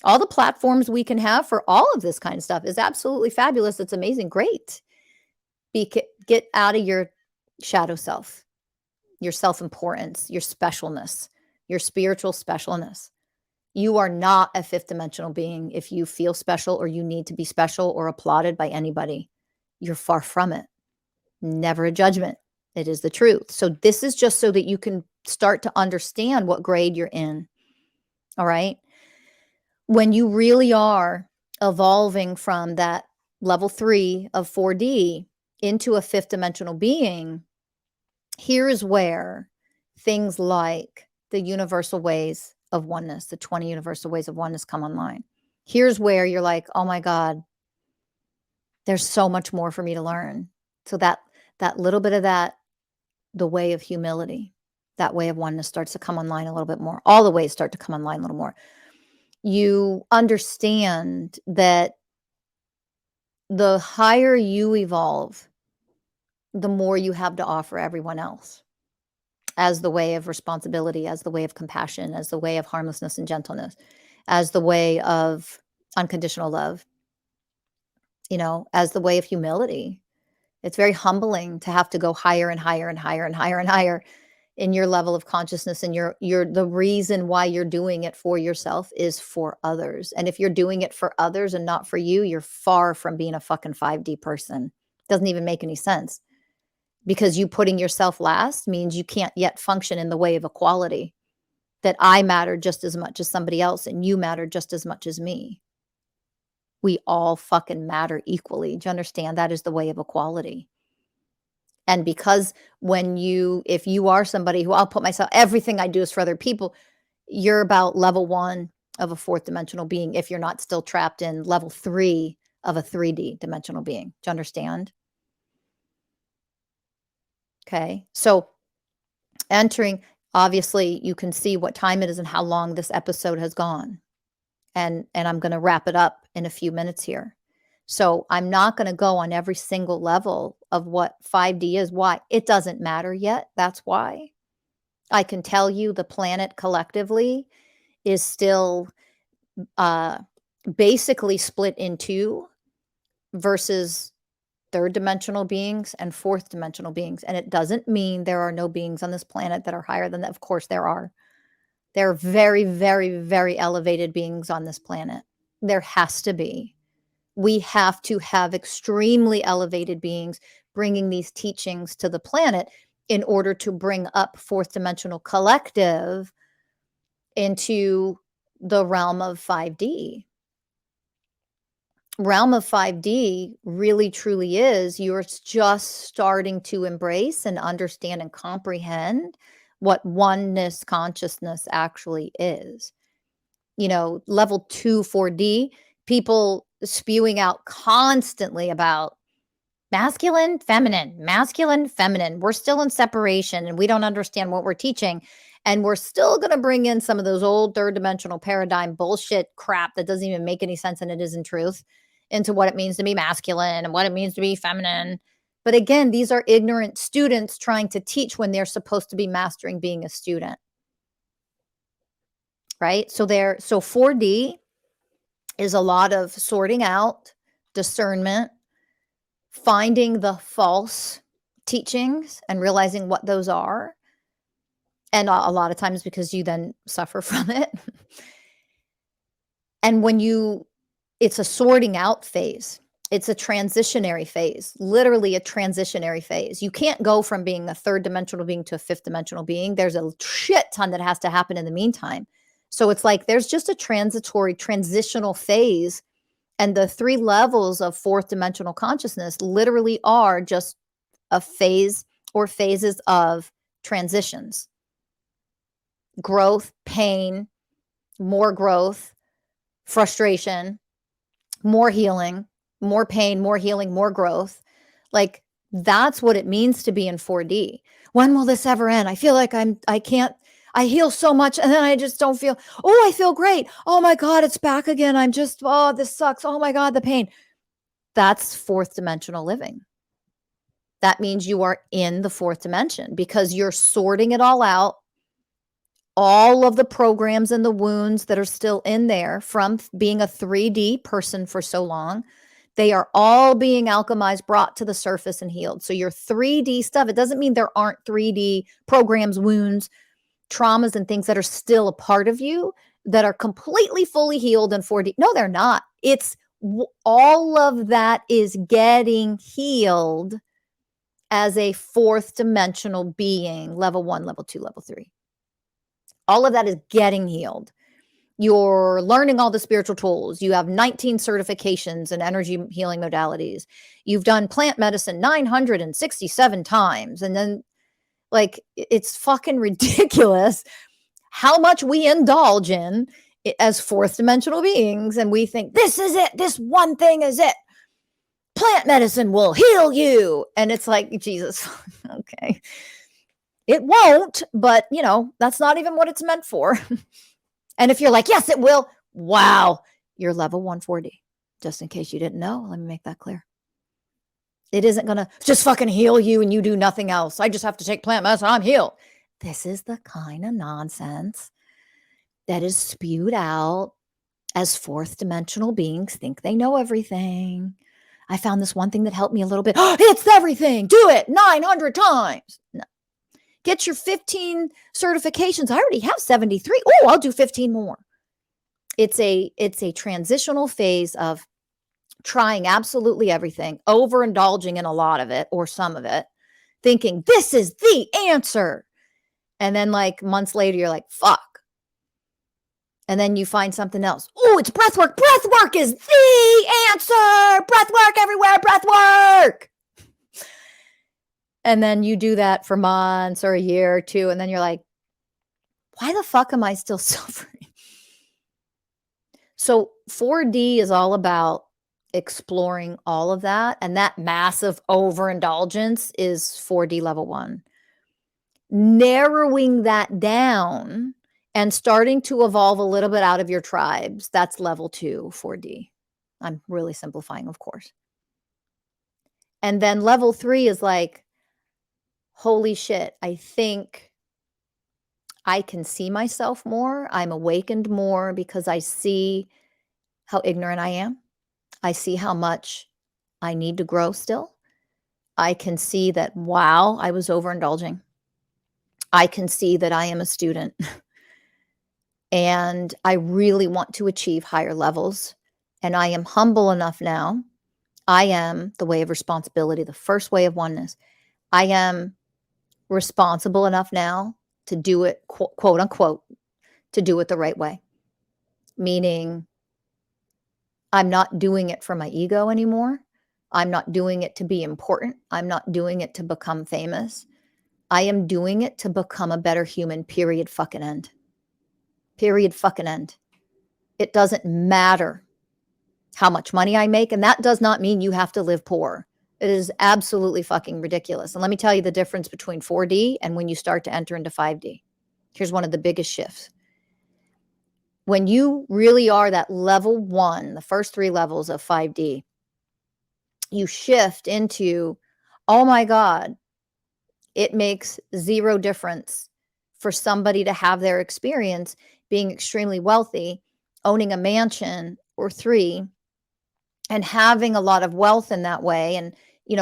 A: All the platforms we can have for all of this kind of stuff is absolutely fabulous. It's amazing. Great. Get out of your shadow self, your self-importance, your specialness, your spiritual specialness. You are not a fifth dimensional being if you feel special or you need to be special or applauded by anybody. You're far from it. Never a judgment. It is the truth. So this is just so that you can start to understand what grade you're in. All right. When you really are evolving from that level 3 of 4D into a fifth dimensional being, here is where things like the universal ways of oneness, the 20 universal ways of oneness come online. Here's where you're like, oh my God, there's so much more for me to learn. So that little bit of that, the way of humility, that way of oneness starts to come online a little bit more. All the ways start to come online a little more. You understand that the higher you evolve, the more you have to offer everyone else as the way of responsibility, as the way of compassion, as the way of harmlessness and gentleness, as the way of unconditional love, as the way of humility. It's very humbling to have to go higher and higher and higher and higher and higher in your level of consciousness, and the reason why you're doing it for yourself is for others. And if you're doing it for others and not for you, you're far from being a fucking 5D person. Doesn't even make any sense. Because you putting yourself last means you can't yet function in the way of equality, that I matter just as much as somebody else and you matter just as much as me. We all fucking matter equally. Do you understand? That is the way of equality. And because if you are somebody who I'll put myself, everything I do is for other people, you're about level 1 of a fourth dimensional being if you're not still trapped in level 3 of a 3D dimensional being. Do you understand? Okay. So entering, obviously you can see what time it is and how long this episode has gone. And I'm going to wrap it up in a few minutes here. So I'm not going to go on every single level of what 5D is. Why? It doesn't matter yet. That's why. I can tell you the planet collectively is still basically split in two versus third dimensional beings and fourth dimensional beings. And it doesn't mean there are no beings on this planet that are higher than that. Of course, there are. There are very, very, very elevated beings on this planet. There has to be. We have to have extremely elevated beings bringing these teachings to the planet in order to bring up fourth dimensional collective into the realm of 5D. Realm of 5D really truly is you're just starting to embrace and understand and comprehend what oneness consciousness actually is. You know, level 2 4D, people spewing out constantly about masculine, feminine, masculine, feminine. We're still in separation and we don't understand what we're teaching. And we're still going to bring in some of those old third dimensional paradigm bullshit crap that doesn't even make any sense and it isn't truth into what it means to be masculine and what it means to be feminine. But again, these are ignorant students trying to teach when they're supposed to be mastering being a student. Right? So 4D is a lot of sorting out, discernment, finding the false teachings and realizing what those are. And a lot of times because you then suffer from it. And it's a sorting out phase. It's a transitionary phase, literally a transitionary phase. You can't go from being a third dimensional being to a fifth dimensional being. There's a shit ton that has to happen in the meantime. So it's like there's just a transitory transitional phase. And the 3 levels of fourth dimensional consciousness literally are just a phase or phases of transitions. Growth, pain, more growth, frustration, more healing, more pain, more healing, more growth. Like that's what it means to be in 4D. When will this ever end? I feel like I heal so much and then I just don't feel, oh, I feel great. Oh my God, it's back again. Oh, this sucks. Oh my God, the pain. That's fourth dimensional living. That means you are in the fourth dimension because you're sorting it all out. All of the programs and the wounds that are still in there from being a 3D person for so long, they are all being alchemized, brought to the surface and healed. So your 3D stuff, it doesn't mean there aren't 3D programs, wounds, traumas, and things that are still a part of you that are completely fully healed in 4D. No, they're not. It's all of that is getting healed as a fourth dimensional being, level 1, level 2, level 3. All of that is getting healed. You're learning all the spiritual tools. You have 19 certifications in energy healing modalities. You've done plant medicine 967 times. And then, like, it's fucking ridiculous how much we indulge in as fourth dimensional beings. And we think, this is it. This one thing is it. Plant medicine will heal you. And it's like, Jesus, okay. It won't, but that's not even what it's meant for. And if you're like, yes, it will. Wow. You're level 140. Just in case you didn't know, let me make that clear. It isn't going to just fucking heal you and you do nothing else. I just have to take plant medicine. I'm healed. This is the kind of nonsense that is spewed out as fourth dimensional beings think they know everything. I found this one thing that helped me a little bit. Oh, it's everything. Do it 900 times. No. Get your 15 certifications. I already have 73. Oh, I'll do 15 more. It's a transitional phase of trying absolutely everything, overindulging in a lot of it or some of it, thinking this is the answer. And then like months later, you're like, fuck. And then you find something else. Oh, it's breath work. Breath work is the answer. Breath work everywhere. Breath work. And then you do that for months or a year or two. And then you're like, why the fuck am I still suffering? So 4D is all about exploring all of that. And that massive overindulgence is 4D level 1. Narrowing that down and starting to evolve a little bit out of your tribes, that's level 2, 4D. I'm really simplifying, of course. And then level 3 is like, holy shit, I think I can see myself more. I'm awakened more because I see how ignorant I am. I see how much I need to grow still. I can see that, wow, I was overindulging. I can see that I am a student and I really want to achieve higher levels. And I am humble enough now. I am the way of responsibility, the first way of oneness. I am responsible enough now to do it, quote unquote, to do it the right way. Meaning, I'm not doing it for my ego anymore. I'm not doing it to be important. I'm not doing it to become famous. I am doing it to become a better human, period, fucking end. Period, fucking end. It doesn't matter how much money I make. And that does not mean you have to live poor. It is absolutely fucking ridiculous. And let me tell you the difference between 4D and when you start to enter into 5D. Here's one of the biggest shifts. When you really are that level 1, the first 3 levels of 5D, you shift into, oh my God, it makes zero difference for somebody to have their experience being extremely wealthy, owning a mansion or 3, and having a lot of wealth in that way, and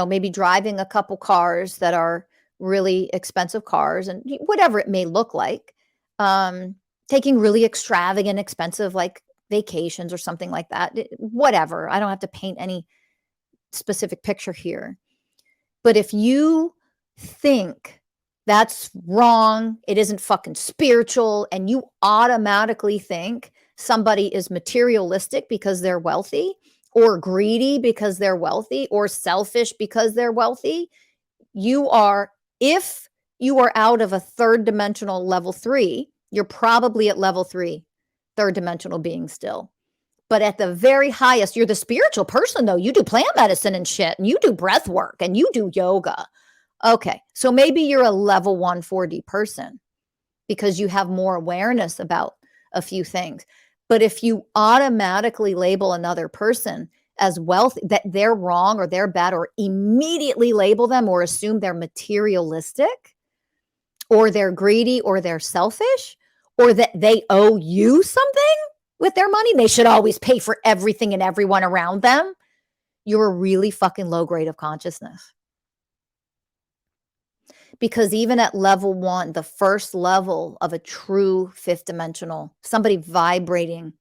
A: maybe driving a couple cars that are really expensive cars and whatever it may look like, taking really extravagant, expensive like vacations or something like that, whatever. I don't have to paint any specific picture here. But if you think that's wrong, it isn't fucking spiritual, and you automatically think somebody is materialistic because they're wealthy, or greedy because they're wealthy, or selfish because they're wealthy, if you are out of a third dimensional level 3, you're probably at level 3, third dimensional being still. But at the very highest, you're the spiritual person, though. You do plant medicine and shit, and you do breath work, and you do yoga. Okay, so maybe you're a level 1 4D person because you have more awareness about a few things. But if you automatically label another person as wealthy, that they're wrong or they're bad, or immediately label them or assume they're materialistic or they're greedy or they're selfish or that they owe you something with their money, they should always pay for everything and everyone around them, you're a really fucking low grade of consciousness. Because even at level 1, the first level of a true 5th dimensional, somebody vibrating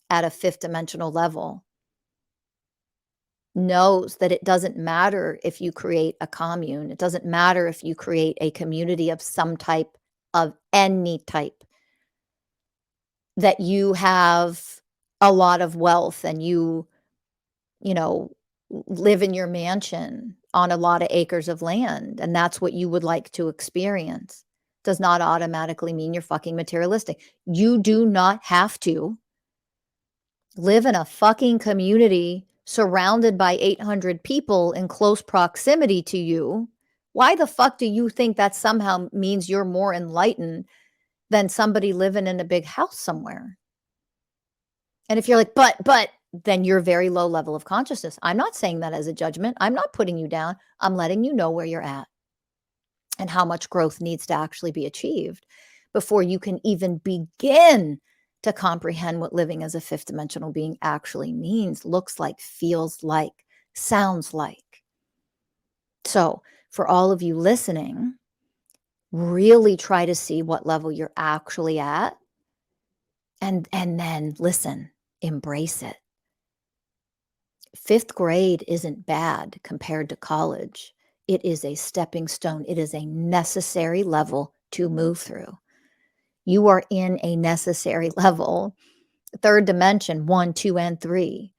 A: at a 5th dimensional level, knows that it doesn't matter if you create a commune. It doesn't matter if you create a community of some type, of any type, that you have a lot of wealth and you live in your mansion on a lot of acres of land, and that's what you would like to experience, does not automatically mean you're fucking materialistic. You do not have to live in a fucking community surrounded by 800 people in close proximity to you. Why the fuck do you think that somehow means you're more enlightened than somebody living in a big house somewhere? And if you're like, but then you're very low level of consciousness. I'm not saying that as a judgment. I'm not putting you down. I'm letting you know where you're at and how much growth needs to actually be achieved before you can even begin to comprehend what living as a 5th dimensional being actually means, looks like, feels like, sounds like. So for all of you listening, really try to see what level you're actually at, and then listen, embrace it. 5th grade isn't bad compared to college. It is a stepping stone. It is a necessary level to move through. You are in a necessary level. 3rd dimension, 1, 2, and 3.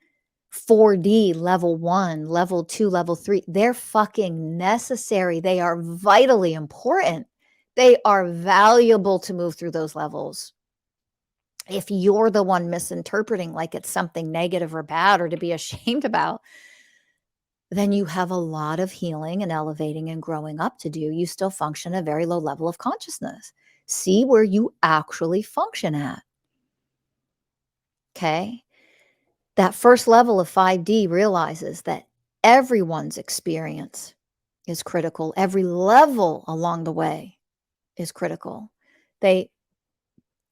A: 4D, level 1, level 2, level 3. They're fucking necessary. They are vitally important. They are valuable to move through those levels. If you're the one misinterpreting like it's something negative or bad or to be ashamed about, then you have a lot of healing and elevating and growing up to do. You still function at a very low level of consciousness. See where you actually function at. Okay. That first level of 5D realizes that everyone's experience is critical. Every level along the way is critical. They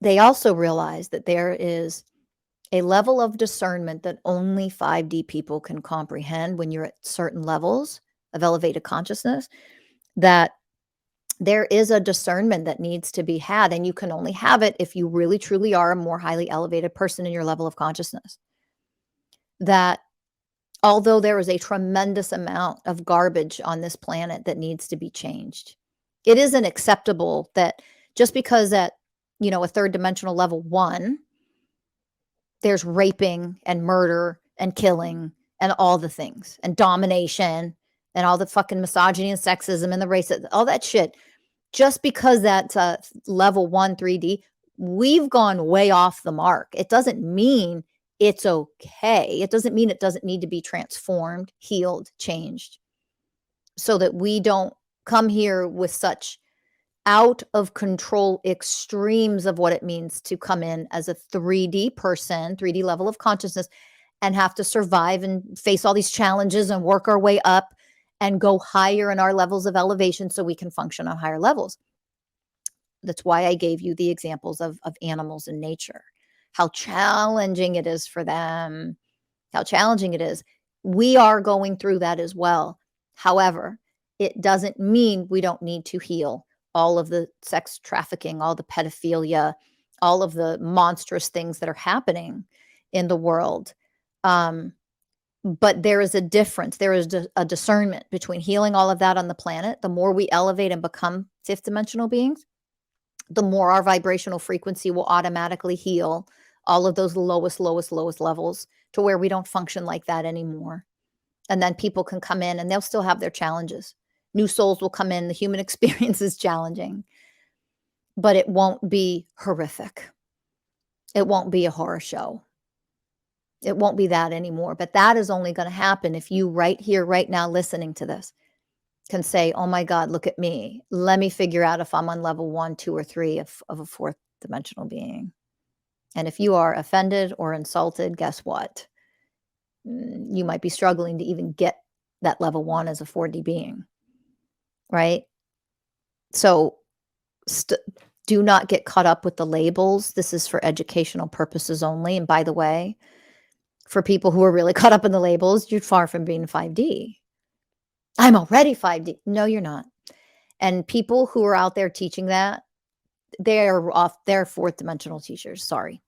A: they also realize that there is a level of discernment that only 5D people can comprehend when you're at certain levels of elevated consciousness, that there is a discernment that needs to be had, and you can only have it if you really truly are a more highly elevated person in your level of consciousness. That although there is a tremendous amount of garbage on this planet that needs to be changed, it isn't acceptable that just because at, a third dimensional level 1, there's raping and murder and killing and all the things and domination and all the fucking misogyny and sexism and the racism, all that shit. Just because that's level 1 3D, we've gone way off the mark. It doesn't mean it's okay. It doesn't mean it doesn't need to be transformed, healed, changed, so that we don't come here with such out of control extremes of what it means to come in as a 3D person, 3D level of consciousness, and have to survive and face all these challenges and work our way up and go higher in our levels of elevation so we can function on higher levels. That's why I gave you the examples of animals in nature, how challenging it is for them, how challenging it is. We are going through that as well. However, it doesn't mean we don't need to heal all of the sex trafficking, all the pedophilia, all of the monstrous things that are happening in the world. But there is a difference. There is a discernment between healing all of that on the planet. The more we elevate and become fifth dimensional beings, the more our vibrational frequency will automatically heal all of those lowest levels to where we don't function like that anymore. And then people can come in and they'll still have their challenges. New souls will come in. The human experience is challenging, but it won't be horrific. It won't be a horror show. It won't be that anymore. But that is only going to happen if you right here, right now, listening to this, can say, oh my God, look at me. Let me figure out if I'm on level 1, 2, or 3 of a fourth dimensional being. And if you are offended or insulted, guess what? You might be struggling to even get that level 1 as a 4D being, right? So do not get caught up with the labels. This is for educational purposes only. And by the way, for people who are really caught up in the labels, you're far from being 5D. I'm already 5D. No, you're not. And people who are out there teaching that, they're fourth dimensional teachers. Sorry.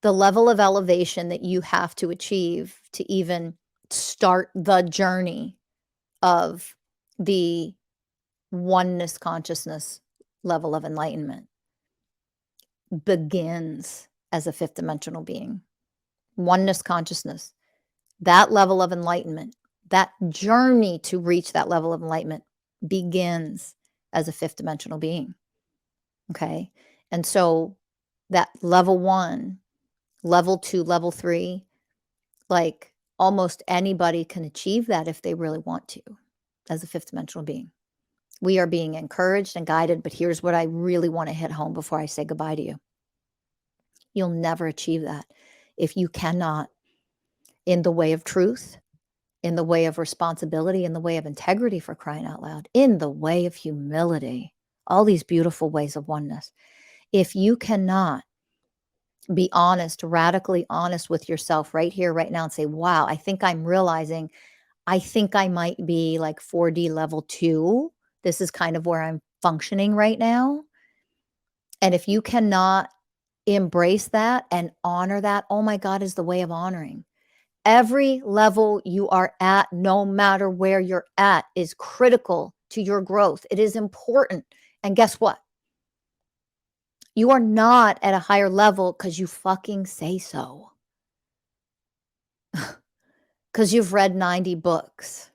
A: The level of elevation that you have to achieve to even start the journey of the oneness consciousness level of enlightenment begins as a fifth dimensional being. Oneness consciousness, that level of enlightenment, that journey to reach that level of enlightenment begins as a fifth dimensional being. Okay. And so that level 1, level 2, level 3, like almost anybody can achieve that if they really want to as a fifth dimensional being. We are being encouraged and guided, but here's what I really want to hit home before I say goodbye to you. You'll never achieve that if you cannot, in the way of truth, in the way of responsibility, in the way of integrity, for crying out loud, in the way of humility, all these beautiful ways of oneness. If you cannot be honest, radically honest with yourself right here, right now, and say, wow, I think I'm realizing, I think I might be like 4D level 2. This is kind of where I'm functioning right now. And if you cannot embrace that and honor that, oh my God, is the way of honoring. Every level you are at, no matter where you're at, is critical to your growth. It is important. And guess what? You are not at a higher level because you fucking say so. Because you've read 90 books.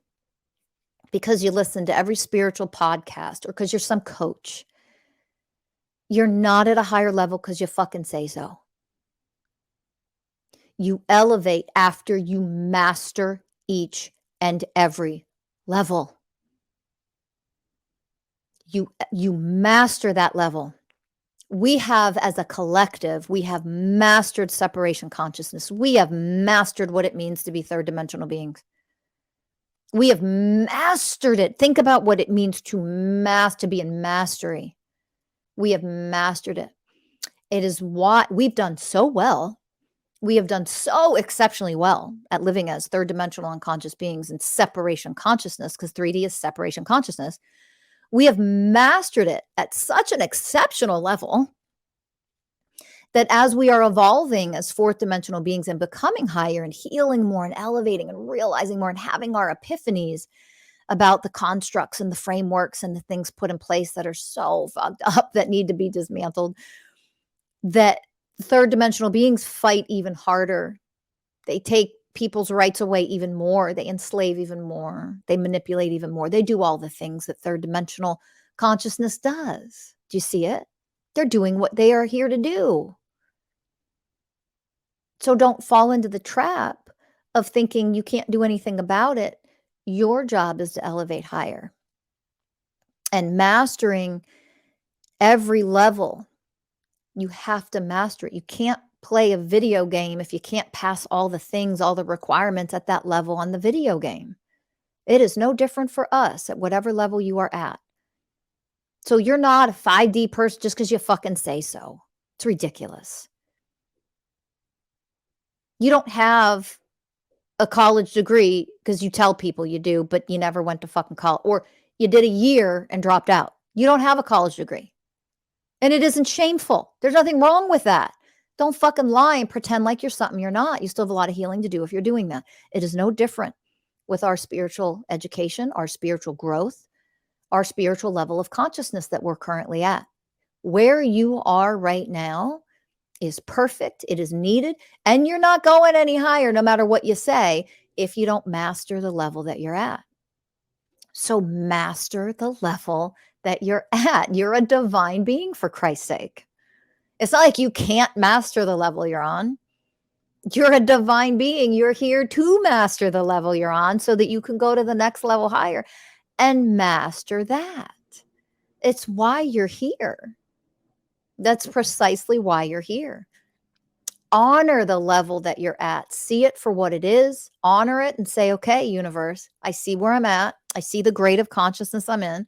A: Because you listen to every spiritual podcast, or because you're some coach. You're not at a higher level because you fucking say so. You elevate after you master each and every level. You master that level. We have, as a collective, we have mastered separation consciousness. We have mastered what it means to be third dimensional beings. We have mastered it. Think about what it means to be in mastery. We have mastered it. It is what we've done so well. We have done so exceptionally well at living as third dimensional unconscious beings in separation consciousness, because 3D is separation consciousness. We have mastered it at such an exceptional level that as we are evolving as fourth dimensional beings and becoming higher and healing more and elevating and realizing more and having our epiphanies about the constructs and the frameworks and the things put in place that are so fucked up that need to be dismantled, that third dimensional beings fight even harder. They take people's rights away even more. They enslave even more. They manipulate even more. They do all the things that third dimensional consciousness does. Do you see it? They're doing what they are here to do. So don't fall into the trap of thinking you can't do anything about it. Your job is to elevate higher. And mastering every level, you have to master it. You can't play a video game if you can't pass all the things, all the requirements at that level on the video game. It is no different for us at whatever level you are at. So you're not a 5D person just because you fucking say so. It's ridiculous. You don't have a college degree because you tell people you do, but you never went to fucking college, or you did a year and dropped out. You don't have a college degree. And it isn't shameful. There's nothing wrong with that. Don't fucking lie and pretend like you're something you're not. You still have a lot of healing to do if you're doing that. It is no different with our spiritual education, our spiritual growth, our spiritual level of consciousness that we're currently at. Where you are right now is perfect. It is needed. And you're not going any higher, no matter what you say, if you don't master the level that you're at. So master the level that you're at. You're a divine being, for Christ's sake. It's not like you can't master the level you're on. You're a divine being. You're here to master the level you're on so that you can go to the next level higher and master that. It's why you're here. That's precisely why you're here. Honor the level that you're at. See it for what it is. Honor it and say, okay, universe, I see where I'm at. I see the grade of consciousness I'm in.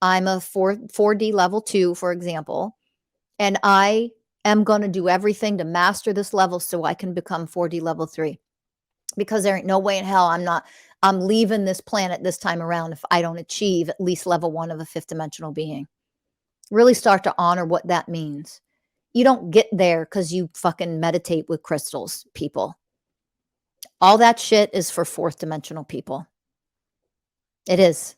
A: I'm a 4D level 2, for example, and I am going to do everything to master this level so I can become 4D level 3, because there ain't no way in hell I'm leaving this planet this time around if I don't achieve at least level 1 of a fifth dimensional being. Really start to honor what that means. You don't get there because you fucking meditate with crystals, people. All that shit is for fourth dimensional people. It is.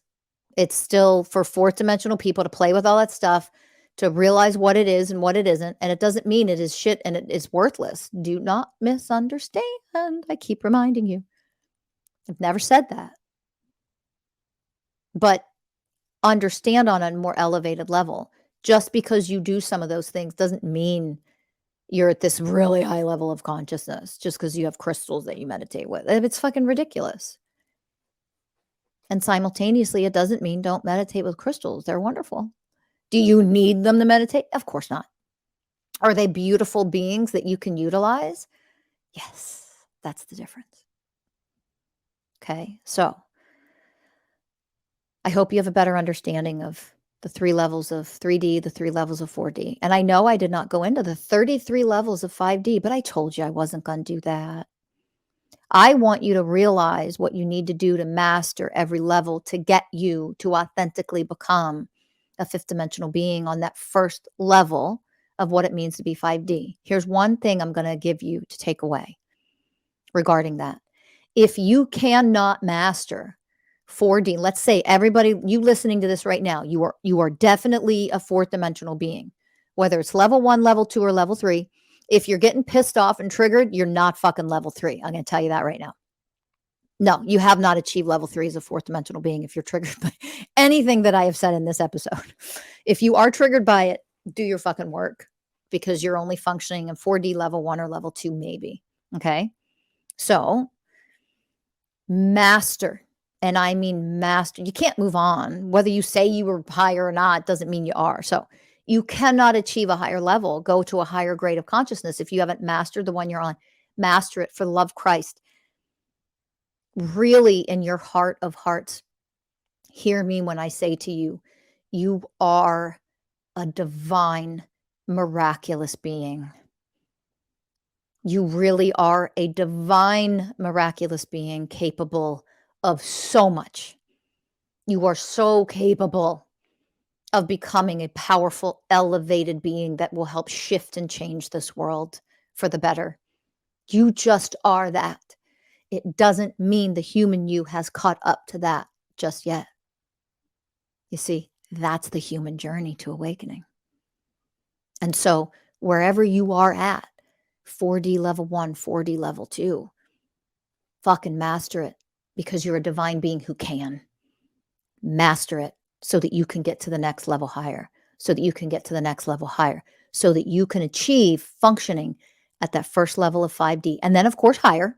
A: It's still for fourth dimensional people to play with all that stuff, to realize what it is and what it isn't. And it doesn't mean it is shit and it is worthless. Do not misunderstand. I keep reminding you. I've never said that. But understand on a more elevated level. Just because you do some of those things doesn't mean you're at this really high level of consciousness just because you have crystals that you meditate with. It's fucking ridiculous. And simultaneously, it doesn't mean don't meditate with crystals. They're wonderful. Do you need them to meditate? Of course not. Are they beautiful beings that you can utilize? Yes, that's the difference. Okay, so I hope you have a better understanding of the 3 levels of 3D, the 3 levels of 4D. And I know I did not go into the 33 levels of 5D, but I told you I wasn't going to do that. I want you to realize what you need to do to master every level to get you to authentically become a fifth dimensional being on that first level of what it means to be 5D. Here's one thing I'm going to give you to take away regarding that. If you cannot master 4D, let's say everybody, you listening to this right now, you are definitely a fourth dimensional being, whether it's level 1, level 2, or level 3. If you're getting pissed off and triggered, you're not fucking level 3. I'm going to tell you that right now. No, you have not achieved level 3 as a fourth dimensional being if you're triggered by anything that I have said in this episode. If you are triggered by it, do your fucking work, because you're only functioning in 4D level 1 or level 2, maybe. Okay. So master, and I mean master. You can't move on. Whether you say you were higher or not doesn't mean you are. So You cannot achieve a higher level, go to a higher grade of consciousness if you haven't mastered the one you're on. Master it for the love of Christ. Really, in your heart of hearts, hear me when I say to you, you are a divine, miraculous being. You really are a divine, miraculous being capable of so much. You are so capable of becoming a powerful, elevated being that will help shift and change this world for the better. You just are that. It doesn't mean the human you has caught up to that just yet. You see, that's the human journey to awakening. And so wherever you are at, 4D level 1, 4D level 2, fucking master it, because you're a divine being who can. Master it so that you can get to the next level higher, so that you can get to the next level higher, so that you can achieve functioning at that first level of 5D, and then of course higher.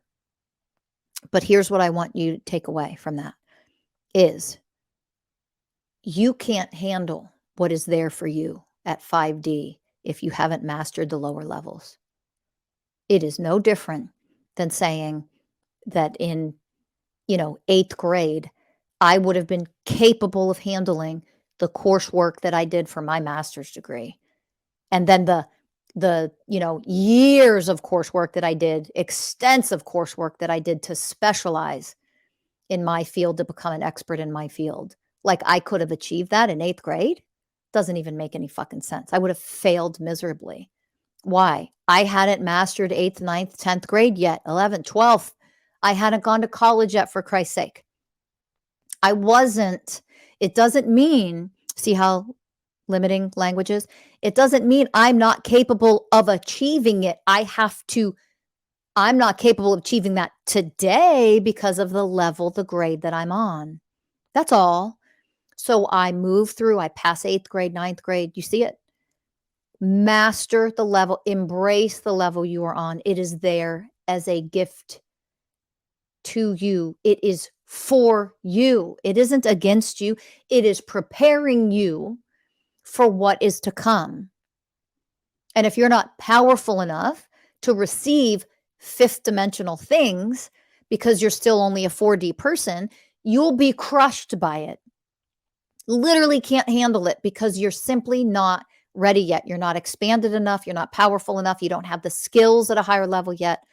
A: But here's what I want you to take away from that is you can't handle what is there for you at 5D if you haven't mastered the lower levels. It is no different than saying that in, 8th grade, I would have been capable of handling the coursework that I did for my master's degree. And then the years of coursework that I did, extensive coursework that I did to specialize in my field, to become an expert in my field. Like, I could have achieved that in 8th grade. Doesn't even make any fucking sense. I would have failed miserably. Why? I hadn't mastered 8th, 9th, 10th grade yet, 11th, 12th. I hadn't gone to college yet, for Christ's sake. I wasn't. It doesn't mean, see how limiting language is? It doesn't mean I'm not capable of achieving it. I'm not capable of achieving that today because of the level, the grade that I'm on. That's all. So I move through, I pass 8th grade, 9th grade. You see it? Master the level, embrace the level you are on. It is there as a gift to you. It is for you. It isn't against you. It is preparing you for what is to come. And if you're not powerful enough to receive 5th dimensional things because you're still only a 4D person, you'll be crushed by it. Literally can't handle it because you're simply not ready yet. You're not expanded enough. You're not powerful enough. You don't have the skills at a higher level yet.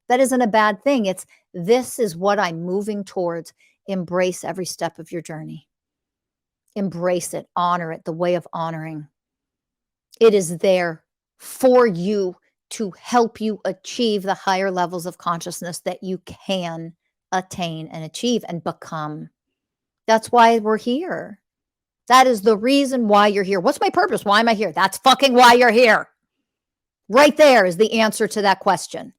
A: That isn't a bad thing. This is what I'm moving towards. Embrace every step of your journey. Embrace it. Honor it. The way of honoring. It is there for you to help you achieve the higher levels of consciousness that you can attain and achieve and become. That's why we're here. That is the reason why you're here. What's my purpose? Why am I here? That's fucking why you're here. Right there is the answer to that question.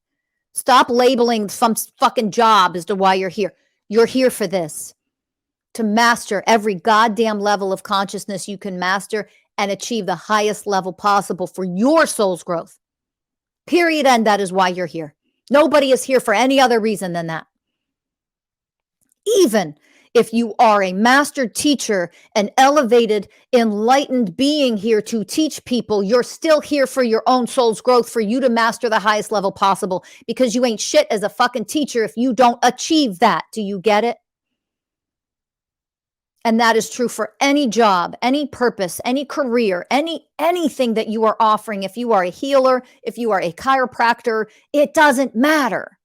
A: Stop labeling some fucking job as to why you're here. You're here for this. To master every goddamn level of consciousness you can master and achieve the highest level possible for your soul's growth. Period. And that is why you're here. Nobody is here for any other reason than that. Even if you are a master teacher, an elevated, enlightened being here to teach people, you're still here for your own soul's growth, for you to master the highest level possible, because you ain't shit as a fucking teacher if you don't achieve that. Do you get it? And that is true for any job, any purpose, any career, anything that you are offering. If you are a healer, if you are a chiropractor, it doesn't matter.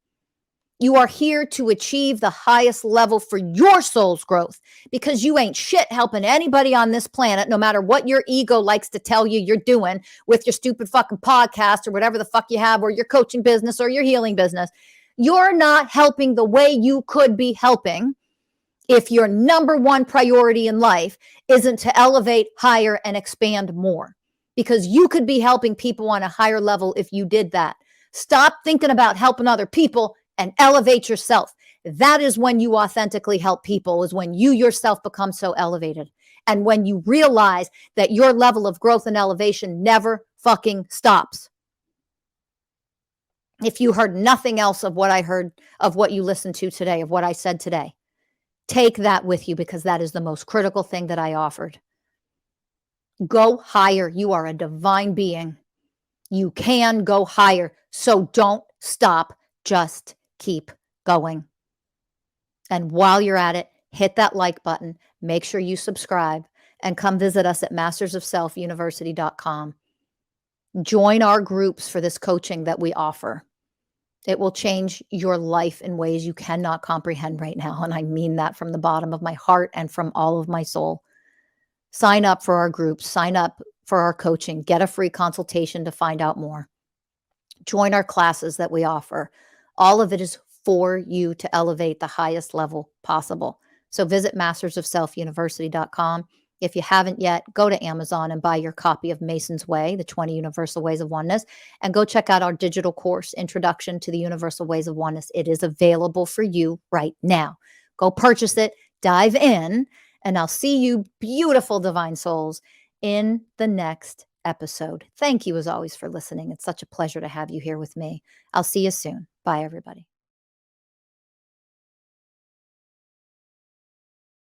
A: You are here to achieve the highest level for your soul's growth, because you ain't shit helping anybody on this planet, no matter what your ego likes to tell you you're doing with your stupid fucking podcast or whatever the fuck you have, or your coaching business or your healing business. You're not helping the way you could be helping if your number one priority in life isn't to elevate higher and expand more, because you could be helping people on a higher level if you did that. Stop thinking about helping other people and elevate yourself. That is when you authentically help people, is when you yourself become so elevated. And when you realize that your level of growth and elevation never fucking stops. If you heard nothing else of what I heard, of what you listened to today, of what I said today, take that with you, because that is the most critical thing that I offered. Go higher. You are a divine being. You can go higher. So don't stop. Just keep going. And while you're at it, hit that like button. Make sure you subscribe and come visit us at mastersofselfuniversity.com. Join our groups for this coaching that we offer. It will change your life in ways you cannot comprehend right now. And I mean that from the bottom of my heart and from all of my soul. Sign up for our groups, sign up for our coaching, get a free consultation to find out more. Join our classes that we offer. All of it is for you to elevate the highest level possible. So visit mastersofselfuniversity.com. If you haven't yet, go to Amazon and buy your copy of Mason's Way, the 20 Universal Ways of Oneness, and go check out our digital course, Introduction to the Universal Ways of Oneness. It is available for you right now. Go purchase it, dive in, and I'll see you, beautiful divine souls, in the next episode. Thank you, as always, for listening. It's such a pleasure to have you here with me. I'll see you soon. Bye, everybody.